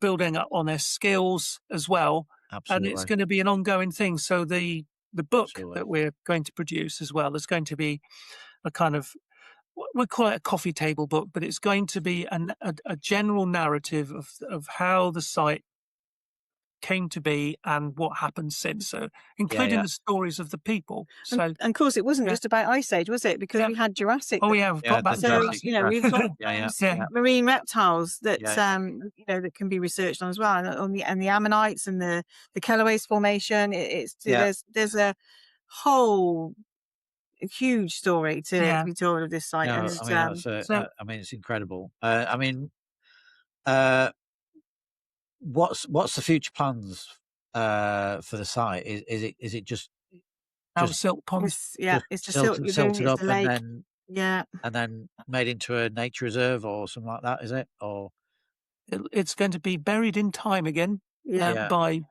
building up on their skills as well. Absolutely. And it's going to be an ongoing thing. So the book that we're going to produce as well is going to be a kind of, we'll call it a coffee table book, but it's going to be a general narrative of how the site came to be and what happened since, so including the stories of the people. So, and of course, it wasn't just about Ice Age, was it? Because we had Jurassic. Oh, we've got back Jurassic. We've got marine reptiles that that can be researched on as well, and the ammonites and the Kelloways Formation. There's a whole huge story to be told of this site. No, it's incredible. What's the future plans for the site? Is it just silt ponds? It's just silted up and then made into a nature reserve or something like that, is it? Or it's going to be buried in time again by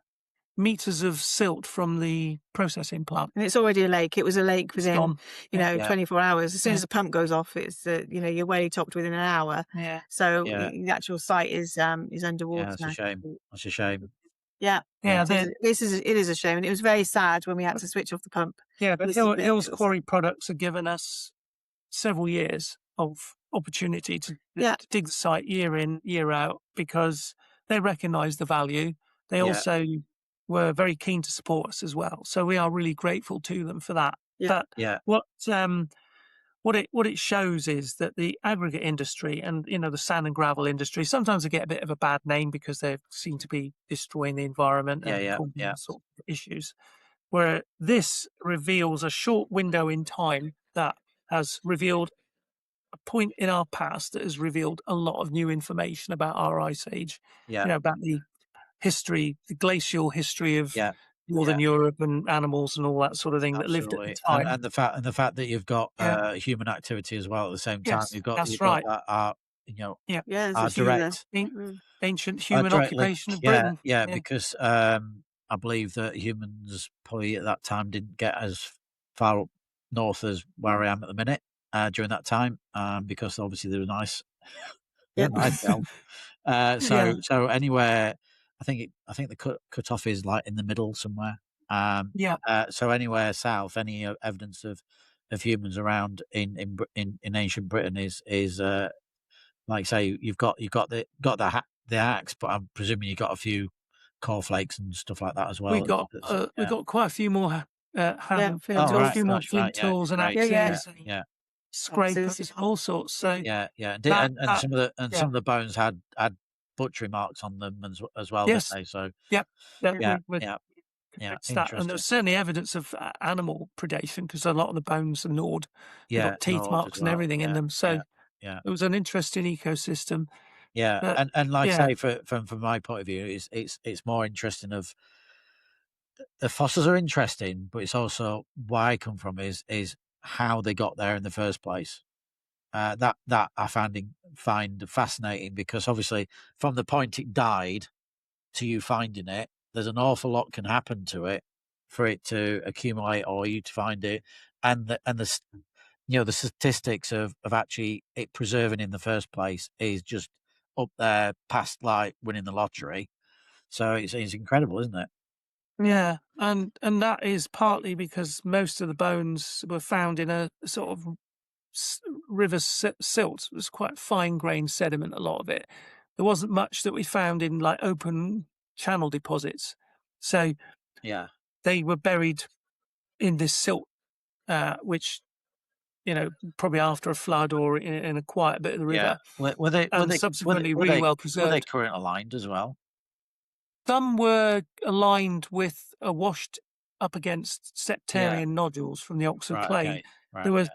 meters of silt from the processing plant. And it's already a lake. It was a lake within 24 hours. As soon as the pump goes off, it's you're way topped within an hour. So the actual site is underwater. That's a shame. It is a shame, and it was very sad when we had to switch off the pump. But Hills Quarry Products have given us several years of opportunity to dig the site year in, year out, because they recognise the value. They also were very keen to support us as well. So we are really grateful to them for that. But what it shows is that the aggregate industry and the sand and gravel industry, sometimes they get a bit of a bad name because they seem to be destroying the environment and causing all sorts of issues. Where this reveals a short window in time that has revealed a point in our past that has revealed a lot of new information about our ice age. About the history, the glacial history of Northern Europe and animals and all that sort of thing that lived at the time. And the fact that you've got human activity as well at the same time. You've got our direct ancient human occupation of Britain. Because I believe that humans probably at that time didn't get as far up north as where I am at the minute during that time, because obviously there was nice. So anywhere, I think the cut off is like in the middle somewhere. So anywhere south, any evidence of humans around in ancient Britain is like say you've got the axe, but I'm presuming you got a few cornflakes and stuff like that as well. We've got quite a few more a few more flint tools and axes, scrapers, all sorts. So and some of the bones had butchery marks on them as well. Yes. Didn't they? So and there's certainly evidence of animal predation because a lot of the bones are gnawed. They've got teeth marks and everything in them. So it was an interesting ecosystem. And like I say, from my point of view, it's more interesting of the fossils are interesting, but it's also where I come from is how they got there in the first place. That I find fascinating, because obviously from the point it died to you finding it, there's an awful lot can happen to it for it to accumulate or you to find it, and the statistics of actually it preserving in the first place is just up there past like winning the lottery. So it's incredible, isn't it? Yeah, and that is partly because most of the bones were found in a sort of river silt. It was quite fine-grained sediment, a lot of it. There wasn't much that we found in like open channel deposits. So they were buried in this silt, which probably after a flood or in a quiet bit of the river. Were they subsequently really well preserved. Were they current aligned as well? Some were aligned with washed up against septarian nodules from the Oxford clay. Okay. Right, there were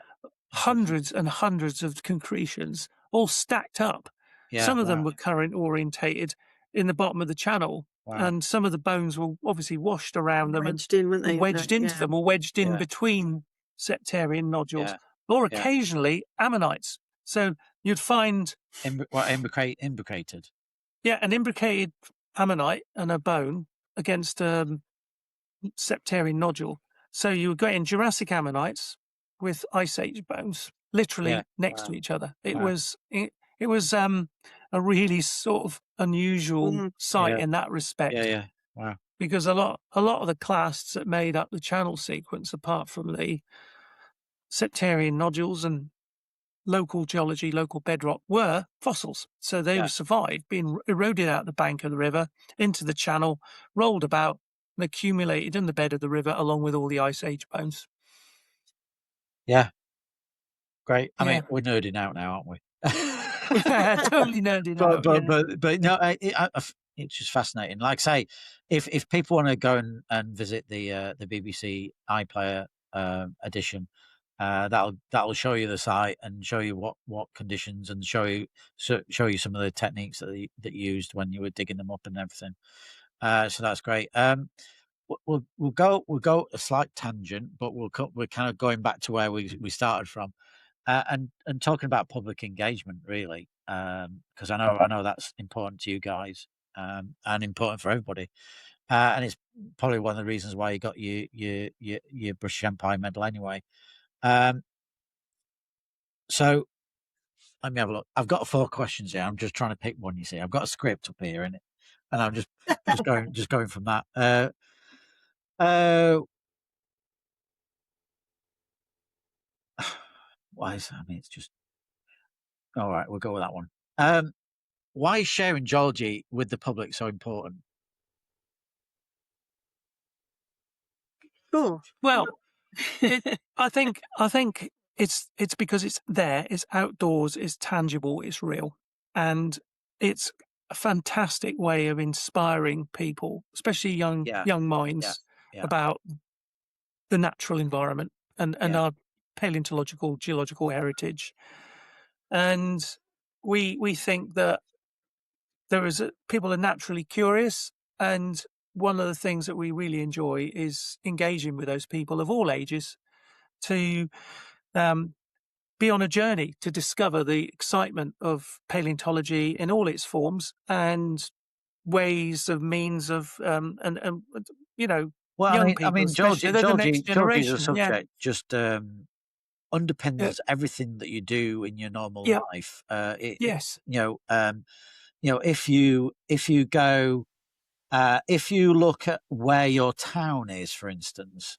hundreds and hundreds of concretions all stacked up. Some of them were current orientated in the bottom of the channel, and some of the bones were obviously washed around them wedged in, weren't they? wedged into them, or wedged in between septarian nodules, or occasionally ammonites. So you'd find imbricated. Yeah, an imbricated ammonite and a bone against a septarian nodule. So you were getting Jurassic ammonites with Ice Age bones, literally next to each other. It was a really sort of unusual sight in that respect. Wow. Because a lot of the clasts that made up the channel sequence, apart from the septarian nodules and local geology, local bedrock, were fossils. So they survived being eroded out the bank of the river into the channel, rolled about and accumulated in the bed of the river along with all the Ice Age bones. Yeah. Great. I mean, we're nerding out now, aren't we? Totally nerding out. But no, it's just fascinating. Like I say, if people want to go and visit the BBC iPlayer edition, that'll show you the site and show you what conditions, and show you some of the techniques that you used when you were digging them up and everything. So that's great. We'll go a slight tangent, but we're kind of going back to where we started from, and talking about public engagement, really, because I know that's important to you guys, and important for everybody, and it's probably one of the reasons why you got your British Empire medal anyway. So let me have a look. I've got 4 questions here. I'm just trying to pick one. You see, I've got a script up here in it, and I'm just going from that. Why is, I mean, it's just all right. We'll go with that one. Why is sharing geology with the public so important? Sure. Well, I think it's because it's there, it's outdoors, it's tangible, it's real, and it's a fantastic way of inspiring people, especially young minds, about the natural environment and our paleontological geological heritage. And we think that people are naturally curious, and one of the things that we really enjoy is engaging with those people of all ages to be on a journey to discover the excitement of paleontology in all its forms and ways of means of and young people, I mean, especially they're the next generation. Geology as a subject just underpins everything that you do in your normal life. Yes. If you go, if you look at where your town is, for instance,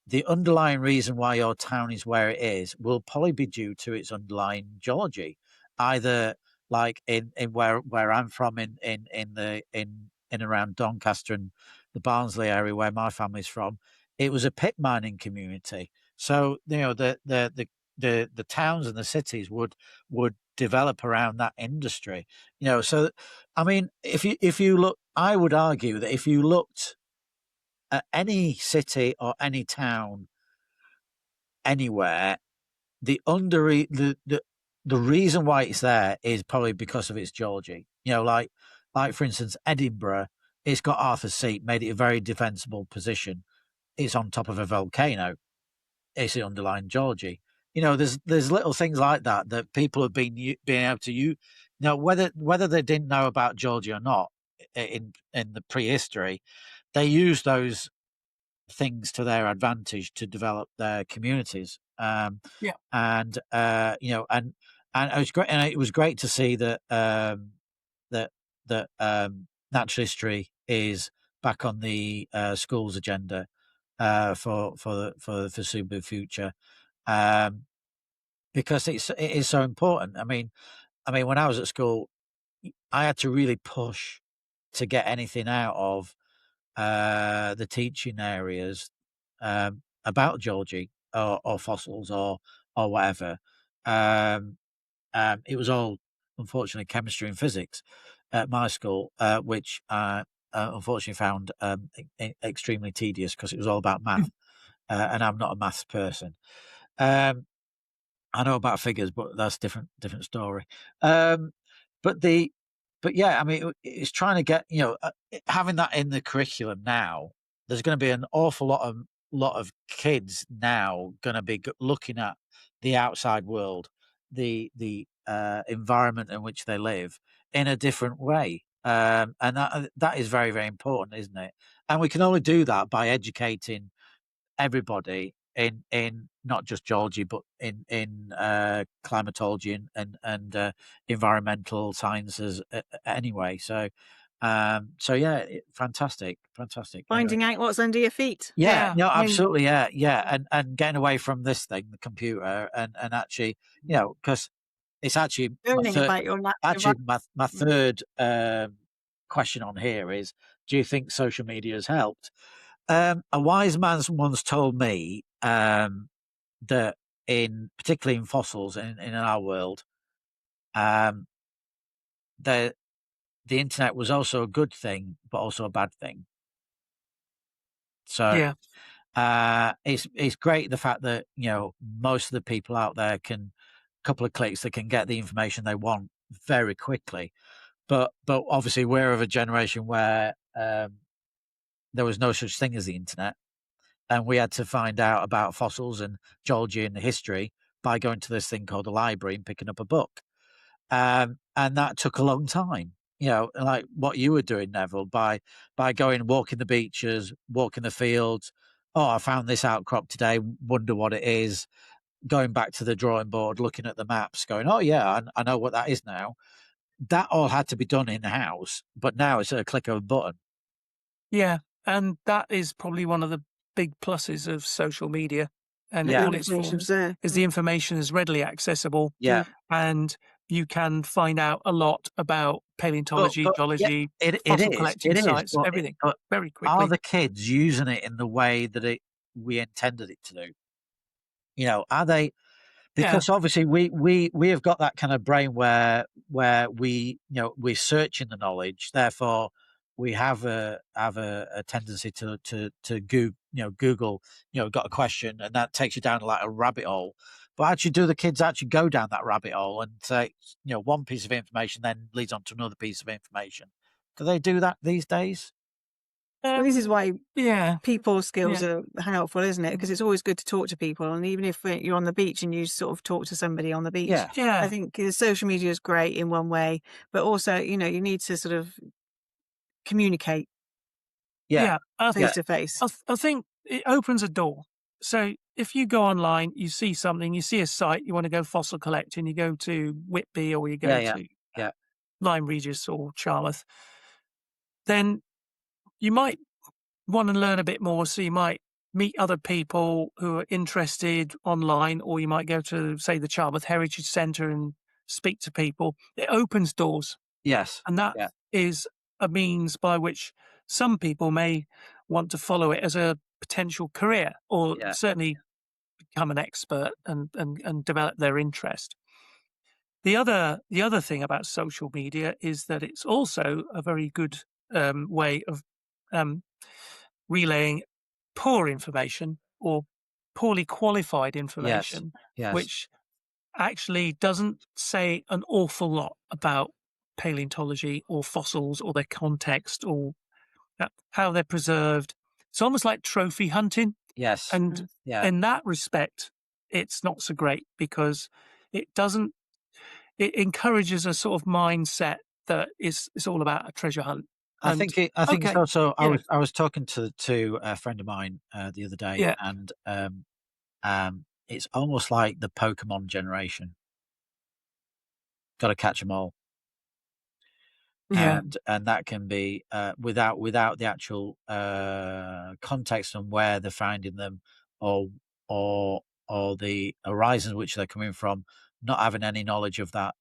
the underlying reason why your town is where it is will probably be due to its underlying geology, either like in where I'm from in around Doncaster and the Barnsley area where my family's from. It was a pit mining community, so the towns and the cities would develop around that industry. So I mean, if you look, I would argue that if you looked at any city or any town anywhere, the reason why it's there is probably because of its geology. Like for instance, Edinburgh, it's got Arthur's Seat, made it a very defensible position. It's on top of a volcano. It's the underlying geology. There's little things like that people have been able to use. Whether they didn't know about geology or not in the prehistory, they used those things to their advantage to develop their communities. And it was great, and it was great to see that natural history is back on the school's agenda for the foreseeable future, because it is so important. I mean, when I was at school, I had to really push to get anything out of the teaching areas about geology or fossils or or whatever. It was all, unfortunately, chemistry and physics at my school, which I unfortunately found extremely tedious because it was all about math, and I'm not a maths person. I know about figures, but that's different story. But yeah, I mean, it's trying to get, having that in the curriculum now. There's going to be an awful lot of kids now going to be looking at the outside world, the environment in which they live, in a different way, and that is very, very important, isn't it? And we can only do that by educating everybody in not just geology, but in climatology and environmental sciences anyway. So yeah, fantastic. Finding out what's under your feet. Yeah, no, absolutely, yeah, and getting away from this thing, the computer, and actually, because it's actually learning about your my third question on here is: do you think social media has helped? A wise man once told me that particularly in fossils in our world, the internet was also a good thing, but also a bad thing. So it's great the fact that most of the people out there can, a couple of clicks, they can get the information they want very quickly. But obviously we're of a generation where there was no such thing as the internet. And we had to find out about fossils and geology and history by going to this thing called a library and picking up a book. And that took a long time, like what you were doing, Neville, by going, walking the beaches, walking the fields. Oh, I found this outcrop today. Wonder what it is. Going back to the drawing board, looking at the maps, going, oh, yeah, I know what that is now. That all had to be done in the house, but now it's at a click of a button. Yeah, and that is probably one of the big pluses of social media and all its forms, is the information is readily accessible. Yeah, and you can find out a lot about paleontology, geology, fossil collecting sites, everything very quickly. Are the kids using it in the way that we intended it to do? Are they? Because obviously we have got that kind of brain where we we're searching the knowledge, therefore we have a tendency to Google, got a question, and that takes you down like a rabbit hole. But actually, do the kids actually go down that rabbit hole and say, one piece of information then leads on to another piece of information? Do they do that these days? Well, this is why people skills are helpful, isn't it? Because it's always good to talk to people, and even if you're on the beach and you sort of talk to somebody on the beach, I think social media is great in one way, but also you need to sort of communicate. Face to face. I think it opens a door. So if you go online, you see something, you see a site, you want to go fossil collecting, you go to Whitby or you go to Lyme Regis or Charmouth, then you might want to learn a bit more. So you might meet other people who are interested online, or you might go to, say, the Charmouth Heritage Centre and speak to people. It opens doors. Yes. And that is a means by which some people may want to follow it as a potential career, or certainly become an expert and develop their interest. The other thing about social media is that it's also a very good way of relaying poor information or poorly qualified information, which actually doesn't say an awful lot about paleontology or fossils or their context or how they're preserved. It's almost like trophy hunting. Yes. And in that respect, it's not so great because it encourages a sort of mindset that it's all about a treasure hunt. I think it's also. I was talking to a friend of mine the other day, and it's almost like the Pokemon generation. Got to catch them all, and that can be without the actual context on where they're finding them, or the horizons which they're coming from. Not having any knowledge of that,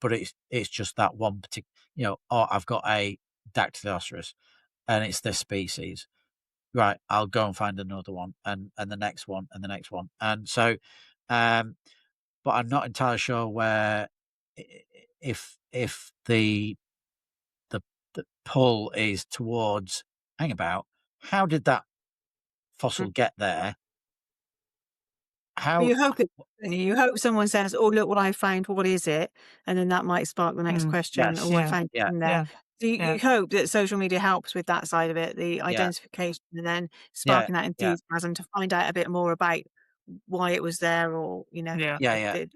but it's just that one particular. I've got a Dactylosaurus, and it's this species. Right, I'll go and find another one, and the next one, and the next one, and so but I'm not entirely sure where if the pull is towards. Hang about. How did that fossil get there? How you hope it. You hope someone says, "Oh, look what I found. What is it?" And then that might spark the next question. Yes. Oh, I found it in there. So you hope that social media helps with that side of it, the identification, and then sparking that enthusiasm to find out a bit more about why it was there, or And I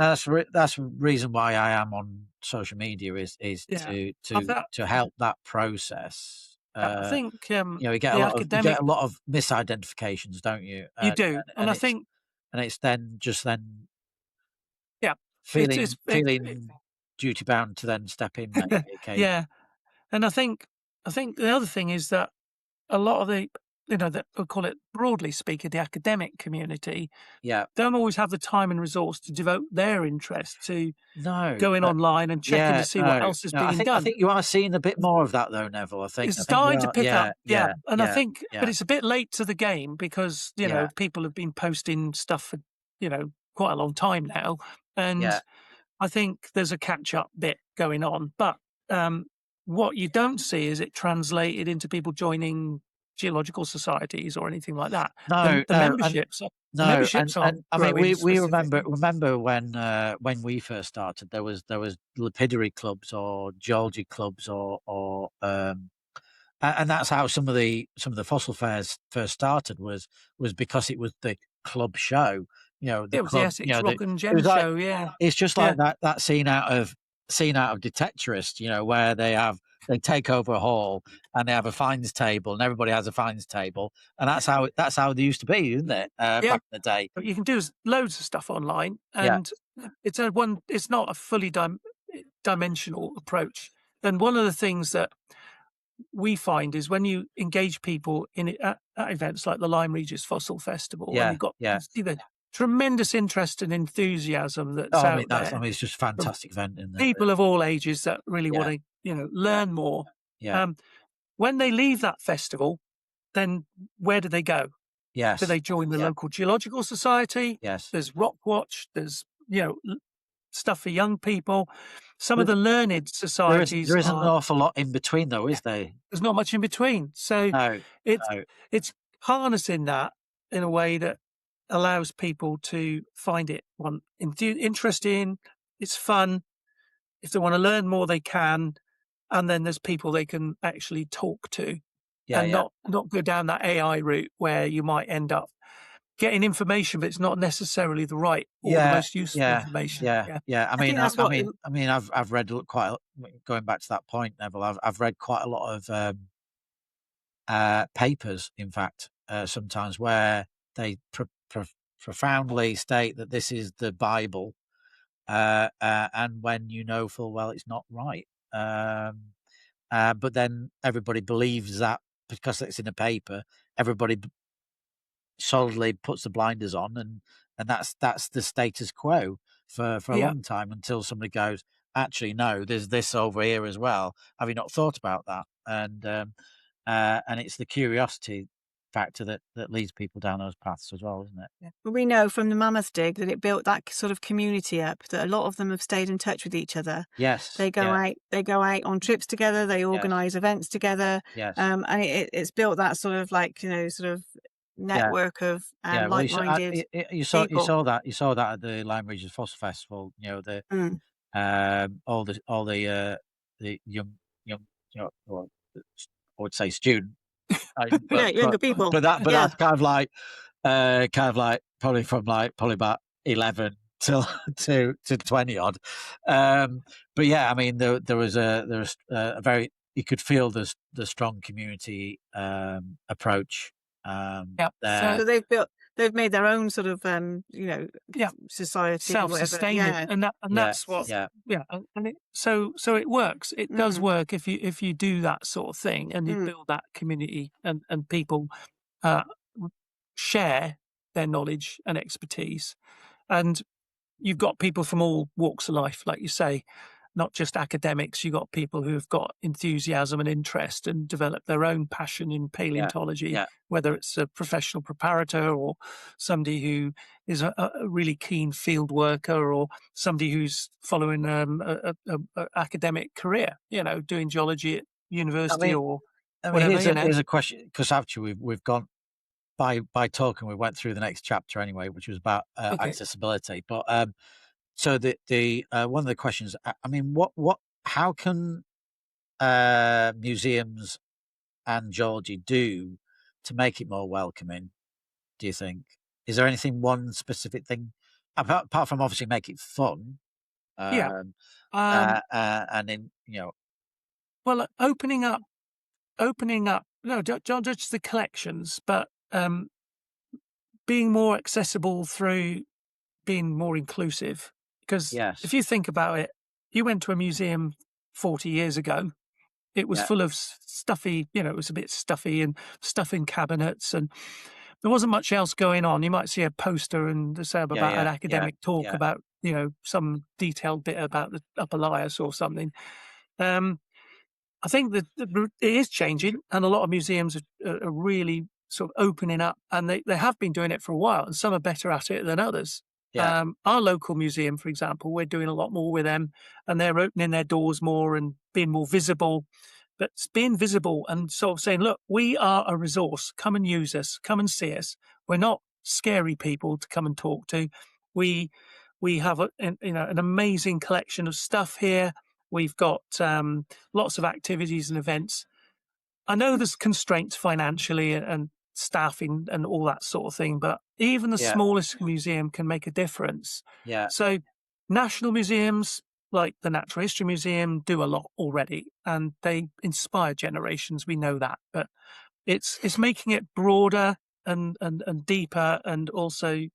that's the reason why I am on social media is to help that process. I think you get a lot of misidentifications, don't you? You do, and I think, and it's then feeling duty bound to then step in. Yeah, and I think the other thing is that a lot of the, that we'll call it, broadly speaking, the academic community, don't always have the time and resource to devote their interest to going online and checking to see what else is being done. I think you are seeing a bit more of that, though, Neville. I think it's starting to pick up. And I think, but it's a bit late to the game because people have been posting stuff for quite a long time now, and I think there's a catch-up bit going on. But what you don't see is it translated into people joining geological societies or anything like that. The memberships. I mean, we remember when we first started, there was lapidary clubs or geology clubs or and that's how some of the fossil fairs first started was because it was the club show. It was the Essex Rock and Gem show. It's just like that scene out of Detectorist, where they take over a hall and they have a finds table and everybody has a finds table, and that's how they used to be, isn't it? Back in the day. But you can do loads of stuff online, and it's not a fully dimensional approach. And one of the things that we find is when you engage people at events like the Lyme Regis Fossil Festival, and you see the tremendous interest and enthusiasm that's out there. I mean, it's just a fantastic event, isn't it? People of all ages that really want to, learn more. When they leave that festival, then where do they go? Yes. Do they join the local Geological Society? Yes. There's Rock Watch. There's stuff for young people. Some of the learned societies. There isn't an awful lot in between, though, is there? There's not much in between. So it's harnessing that in a way that allows people to find it interesting. It's fun. If they want to learn more, they can. And then there's people they can actually talk to, not go down that AI route where you might end up getting information, but it's not necessarily the right or the most useful information. I mean, I've read going back to that point, Neville. I've read quite a lot of papers, in fact, sometimes where they profoundly state that this is the Bible, and when full well it's not right, but then everybody believes that because it's in a paper, everybody solidly puts the blinders on, and that's the status quo for a long time until somebody goes, actually no, there's this over here as well. Have you not thought about that? And it's the curiosity factor that leads people down those paths as well, isn't it? Well, we know from the Mammoth dig that it built that sort of community up, that a lot of them have stayed in touch with each other. Yes. They go out on trips together, they organise events together. Yes. And it's built that sort of network of like-minded you saw that at the Lyme Regis Fossil Festival. All the young I would say student, younger people. But that's kind of like probably from probably about 11 till to 20 odd. But I mean there was a very, you could feel the strong community approach. So they've made their own sort of society, self-sustaining, and that's what and so it works. It does work if you do that sort of thing and you build that community and people share their knowledge and expertise, and you've got people from all walks of life, like you say, not just academics. You've got people who have got enthusiasm and interest and develop their own passion in paleontology, whether it's a professional preparator or somebody who is a really keen field worker, or somebody who's following a academic career, doing geology at university or whatever. Here's a question, because actually we've gone by talking, we went through the next chapter anyway, which was about accessibility. But so the one of the questions, I mean, how can museums and geology do to make it more welcoming, do you think? Is there one specific thing apart from obviously make it fun? And then well, opening up no, not just the collections, but being more accessible through being more inclusive. Because if you think about it, you went to a museum 40 years ago, it was full of stuffy, it was a bit stuffy and stuff in cabinets, and there wasn't much else going on. You might see a poster and say about an academic talk about, some detailed bit about the Upper Lias or something. I think that it is changing, and a lot of museums are really sort of opening up, and they have been doing it for a while, and some are better at it than others. Our local museum, for example, we're doing a lot more with them, and they're opening their doors more and being more visible. But being visible and sort of saying, look, we are a resource. Come and use us. Come and see us. We're not scary people to come and talk to. We have an amazing collection of stuff here. We've got lots of activities and events. I know there's constraints financially and staffing and all that sort of thing, but even the smallest museum can make a difference. So national museums like the Natural History Museum do a lot already, and they inspire generations. We know that, but it's making it broader and deeper, and also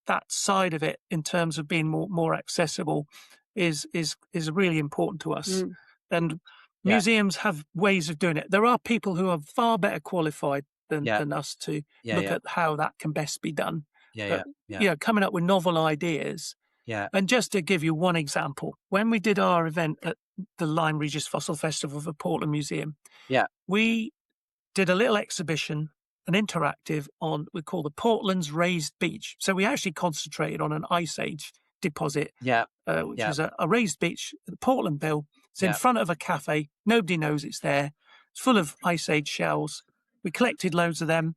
that side of it in terms of being more accessible is really important to us. And museums have ways of doing it. There are people who are far better qualified than us to look at how that can best be done. Coming up with novel ideas. And just to give you one example, when we did our event at the Lyme Regis Fossil Festival for Portland Museum, we did a little exhibition, an interactive on, we call the Portland's Raised Beach. So we actually concentrated on an Ice Age deposit, which is a raised beach at the Portland Bill. It's in front of a cafe. Nobody knows it's there. It's full of Ice Age shells. We collected loads of them,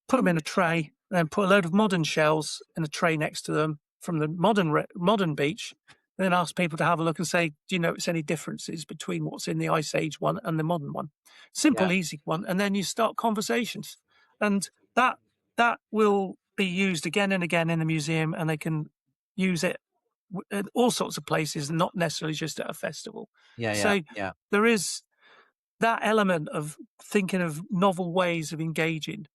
put them in a tray, and put a load of modern shells in a tray next to them from the modern beach, and then asked people to have a look and say, do you notice any differences between what's in the Ice Age one and the modern one? Simple, easy one. And then you start conversations. And that will be used again and again in the museum, and they can use it at all sorts of places, not necessarily just at a festival. There is that element of thinking of novel ways of engaging.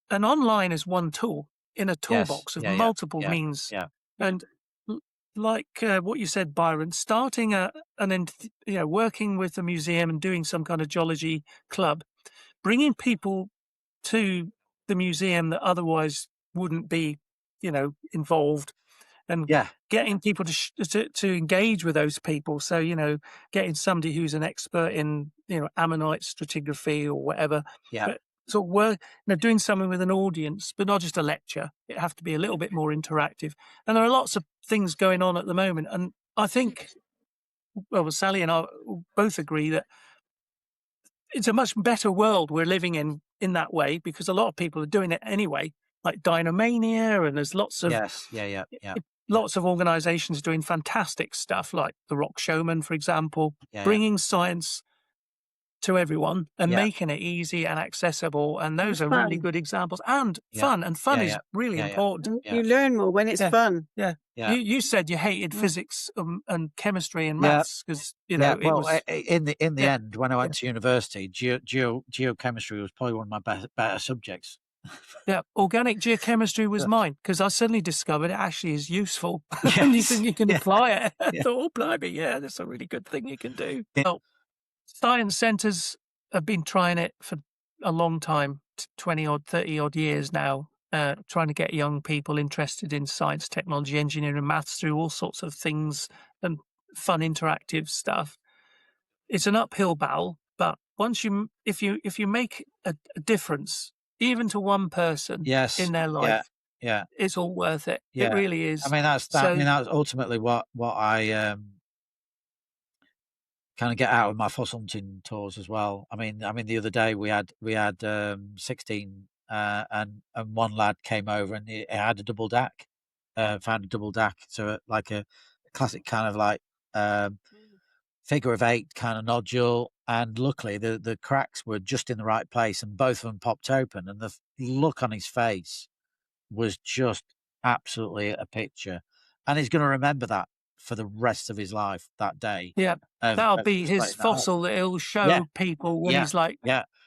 And online is one tool in a toolbox of multiple means. And like what you said, Byron, starting working with the museum and doing some kind of geology club, bringing people to the museum that otherwise wouldn't be, involved, and getting people to engage with those people. So, getting somebody who's an expert in, ammonite stratigraphy or whatever. But sort of work, doing something with an audience, but not just a lecture. It have to be a little bit more interactive. And there are lots of things going on at the moment. And I think, Sally and I both agree that it's a much better world we're living in that way, because a lot of people are doing it anyway, like Dinomania, and there's lots of lots of organizations doing fantastic stuff, like the Rock Showman, for example, bringing science to everyone and making it easy and accessible. And those are really good examples, and fun. And fun is really important. You learn more when it's fun. You said you hated physics and chemistry and maths because it was in the end, when I went to university, geochemistry was probably one of my better subjects. Organic geochemistry was mine, because I suddenly discovered it actually is useful. And you can apply it. I thought, oh blimey, that's a really good thing you can do. Well, science centres have been trying it for a long time, 20 odd, 30 odd years now, trying to get young people interested in science, technology, engineering, maths through all sorts of things. And fun, interactive stuff. It's an uphill battle, but if you make a difference, even to one person in their life, it's all worth it. Yeah. It really is. I mean, that's ultimately what I kind of get out of my fossil hunting tours as well. I mean, the other day we had 16, and one lad came over and he had a double DAC, found a double DAC, so like a classic kind of like figure of 8 kind of nodule, and luckily the cracks were just in the right place, and both of them popped open, and the look on his face was just absolutely a picture, and he's going to remember that for the rest of his life. That day, that'll be his fossil that he'll show people when he's like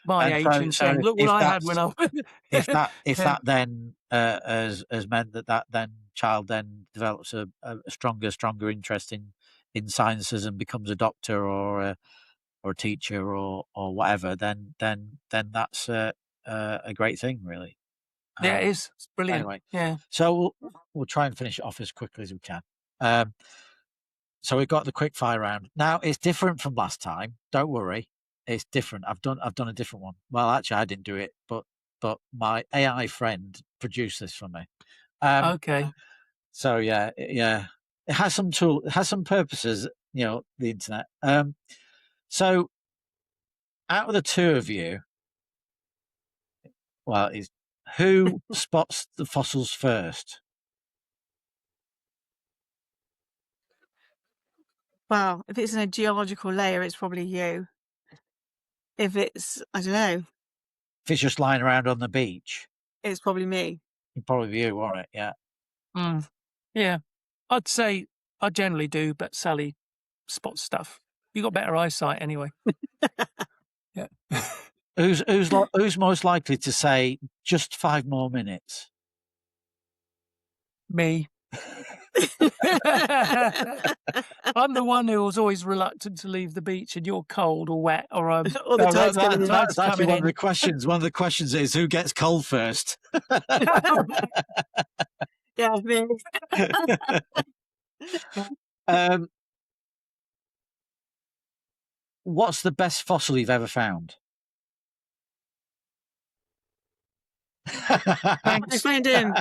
my age, and saying, "Look what I had when I." if that then has meant that then child then develops a stronger interest in sciences and becomes a doctor or a teacher or whatever, then that's a great thing, really. Yeah, it is. It's brilliant. Anyway, yeah. So we'll try and finish it off as quickly as we can. So we've got the quick fire round. Now it's different from last time. Don't worry, it's different. I've done a different one. Well, actually, I didn't do it, but my AI friend produced this for me. Okay. So yeah, it has some purposes. The internet. So out of the two of you, well, who spots the fossils first? Well, if it's in a geological layer, it's probably you. If it's, I don't know. If it's just lying around on the beach, it's probably me. It'd probably be you, won't it? Yeah. Yeah. I'd say I generally do, but Sally spots stuff. You got better eyesight anyway. Yeah. Who's most likely to say just 5 more minutes? Me. I'm the one who was always reluctant to leave the beach, and you're cold or wet, or I'm. Or the tide's coming in. That's actually one of the questions. One of the questions is who gets cold first. Yeah, me. What's the best fossil you've ever found? I find him.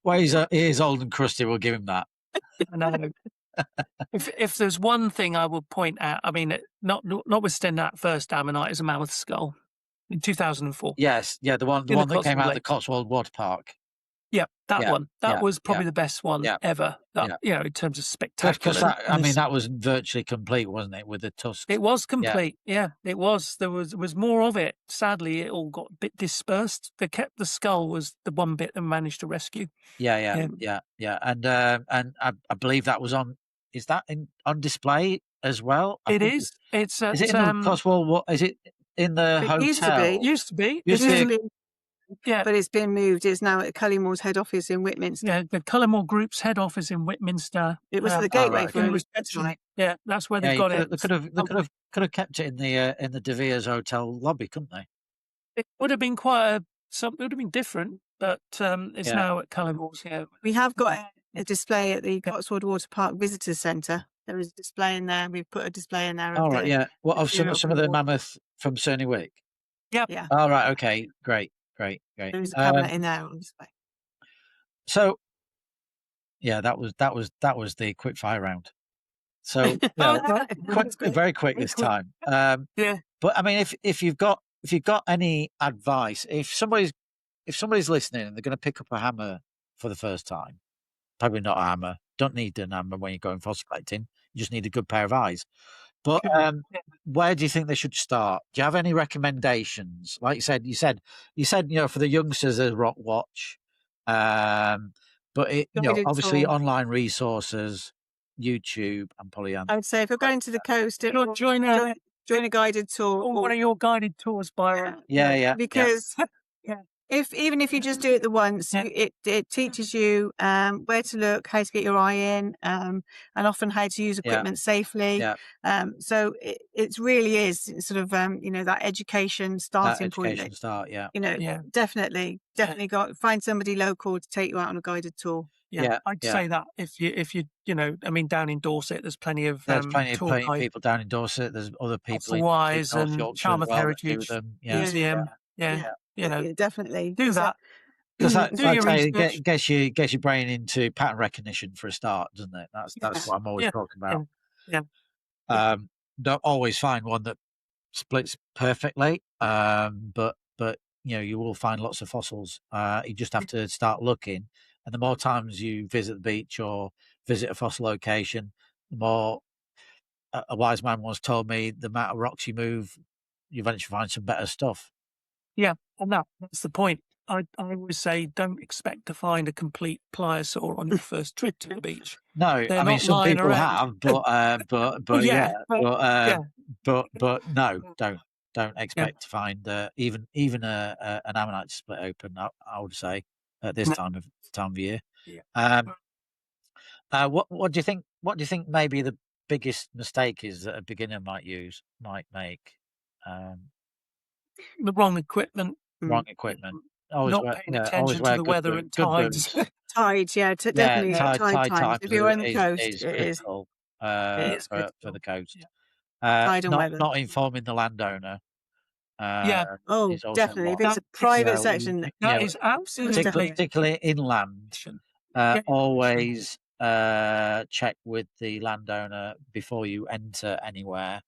Well, he is old and crusty. We'll give him that. I know. If there's one thing I would point out, I mean, notwithstanding that first ammonite is a mammoth skull in 2004. Yes, yeah, the one that came out of the Cotswold Water Park. Yeah, that one. That was probably the best one ever. In terms of spectacular. That was virtually complete, wasn't it, with the tusks? It was complete. Yeah, it was. There was more of it. Sadly, it all got a bit dispersed. They kept the skull was the one bit they managed to rescue. Yeah. And I believe that was on. Is that on display as well? It is. It's at, is it in the Cotswold? What is it in the hotel? Used to be. Yeah, but it's been moved. It's now at Cullingmore's head office in Whitminster. Yeah, the Cullingmore Group's head office in Whitminster. It was the gateway for it. Yeah, that's where they've got it. They could have kept it in the De Vere's hotel lobby, couldn't they? It would have been it would have been different, but it's now at Cullingmore's. Yeah, we have got a display at the Cotswold Water Park Visitor Centre. There is a display in there. We've put a display in there. All right, yeah. What of some of the mammoth from Cerny Wick? Yeah. All right. Okay. Great. There's a cabinet in there on display. So, yeah, that was the quick fire round. So, very quick this time. But I mean, if you've got any advice, if somebody's listening and they're going to pick up a hammer for the first time, probably not a hammer. Don't need an hammer when you're going fossil collecting. You just need a good pair of eyes. But where do you think they should start? Do you have any recommendations? Like you said, for the youngsters, there's Rock Watch, but obviously online resources, YouTube, and Paleontology. I would say if you're going to the coast, join a guided tour. Or one of your guided tours, Byron. Yeah. Because even if you just do it the once, it teaches you where to look, how to get your eye in, and often how to use equipment safely. So it really is sort of that education starting point. Definitely find somebody local to take you out on a guided tour. I'd say that if you down in Dorset, there's plenty of people down in Dorset. There's other people in Wise North and Yorkshire Charmouth as well Heritage that do them. Museum. Definitely do that. Because that, do your research. Gets your brain into pattern recognition for a start, doesn't it? That's what I'm always talking about. Don't always find one that splits perfectly, but you will find lots of fossils. You just have to start looking, and the more times you visit the beach or visit a fossil location, the more. A wise man once told me, the amount of rocks you move, you eventually find some better stuff. Yeah, and that's the point. I always say, don't expect to find a complete pliosaur on your first trip to the beach. No, I mean some people around. have, but no, don't expect to find even an ammonite split open. I would say at this time of year. What do you think? What do you think maybe the biggest mistake is that a beginner might make? The wrong equipment. Wrong equipment. Not paying attention to the weather and tides. Tides, definitely. Tide times. If you're on the coast, is critical for the coast. Tide and weather. Not informing the landowner. Definitely. If it's a private section, that is absolutely particularly inland. Always check with the landowner before you enter anywhere.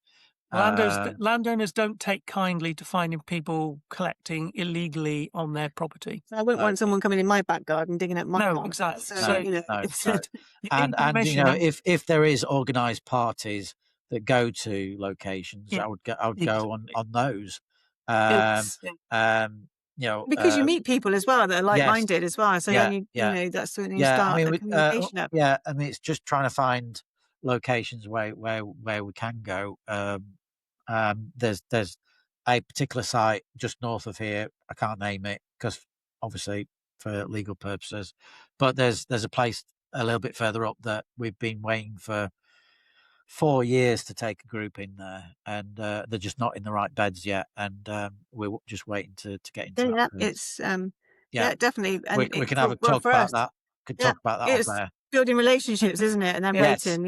Landowners don't take kindly to finding people collecting illegally on their property. I wouldn't want someone coming in my back garden digging up my garden. Exactly. So, and if there is organised parties that go to locations, I would go on those. Because you meet people as well that are like-minded as well. So then that's when you start the communication up. Yeah, I mean, it's just trying to find locations where we can go. There's a particular site just north of here. I can't name it because obviously for legal purposes, but there's a place a little bit further up that we've been waiting for 4 years to take a group in there, and they're just not in the right beds yet, and we're just waiting to get into that. It's definitely. And we can have a talk about that. Could talk about that off there. Building relationships, isn't it? And then waiting,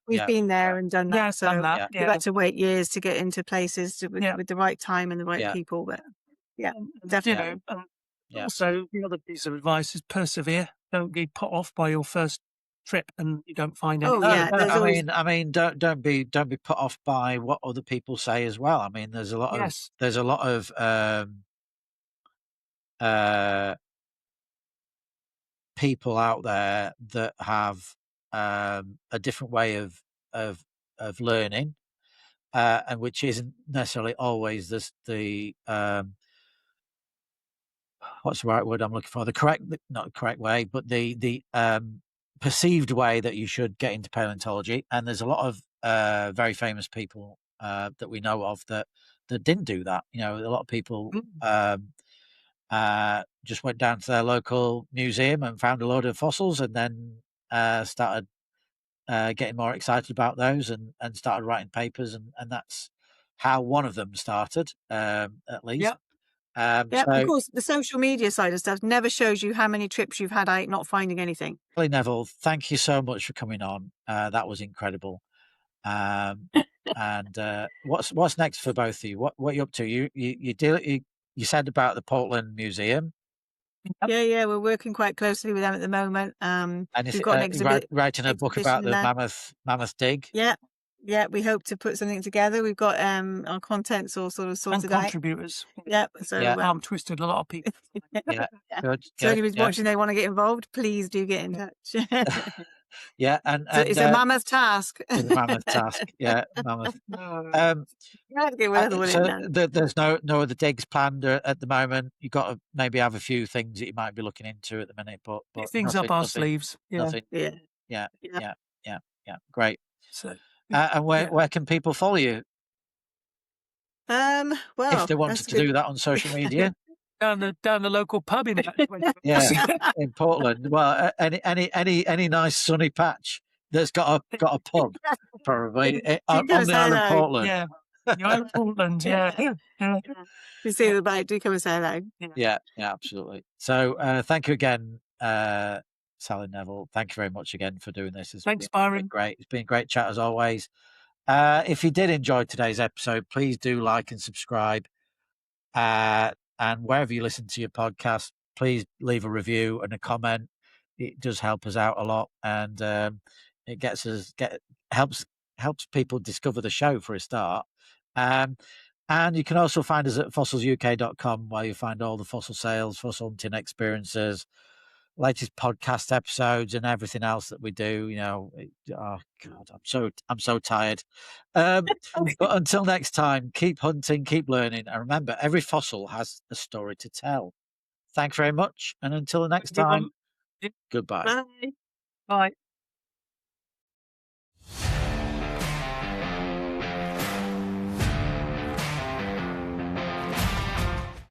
we've been there and done that. So we've had to wait years to get into places with the right time and the right people. But definitely. Also, the other piece of advice is persevere. Don't get put off by your first trip and you don't find anything. I mean, don't be put off by what other people say as well. I mean, there's a lot of people out there that have a different way of learning, and which isn't necessarily always the what's the right word I'm looking for? Not the correct way, but the perceived way that you should get into paleontology. And there's a lot of very famous people that we know of that didn't do that. A lot of people just went down to their local museum and found a load of fossils, and then started getting more excited about those and started writing papers, and that's how one of them started, at least. Of course, the social media side of stuff never shows you how many trips you've had out not finding anything. Neville, thank you so much for coming on. That was incredible. And what's next for both of you? What are you up to? You said about the Portland Museum. Yeah, we're working quite closely with them at the moment. And we've got an exhibit, writing a book about the Mammoth dig. Yeah, we hope to put something together. We've got our contents all sort of sorted out. Contributors. So arm twisted a lot of people. Good. So anybody's watching, they want to get involved, please do get in touch. And it's a mammoth task. It's a mammoth task. Yeah, mammoth. There's no other digs planned at the moment. You've got to maybe have a few things that you might be looking into at the minute, but things up our sleeves. Nothing. Yeah. Great. So. And where can people follow you? Well, if they wanted to do that on social media. down the local pub in in Portland. Well, any nice sunny patch that's got a pub, probably on the island of Portland. Yeah, the island of Portland. Yeah. You see the bike, do come and say hello. Yeah, absolutely. So thank you again, Sally Neville. Thank you very much again for doing this. Thanks, Byron. Great. It's been a great chat as always. If you did enjoy today's episode, please do like and subscribe. And wherever you listen to your podcast, please leave a review and a comment. It does help us out a lot, and it helps people discover the show for a start. And you can also find us at fossilsuk.com, where you find all the fossil sales, fossil hunting experiences, latest podcast episodes, and everything else that we do. Oh God, I'm so tired. But until next time, keep hunting, keep learning, and remember, every fossil has a story to tell. Thanks very much, and until the next time, goodbye. Bye.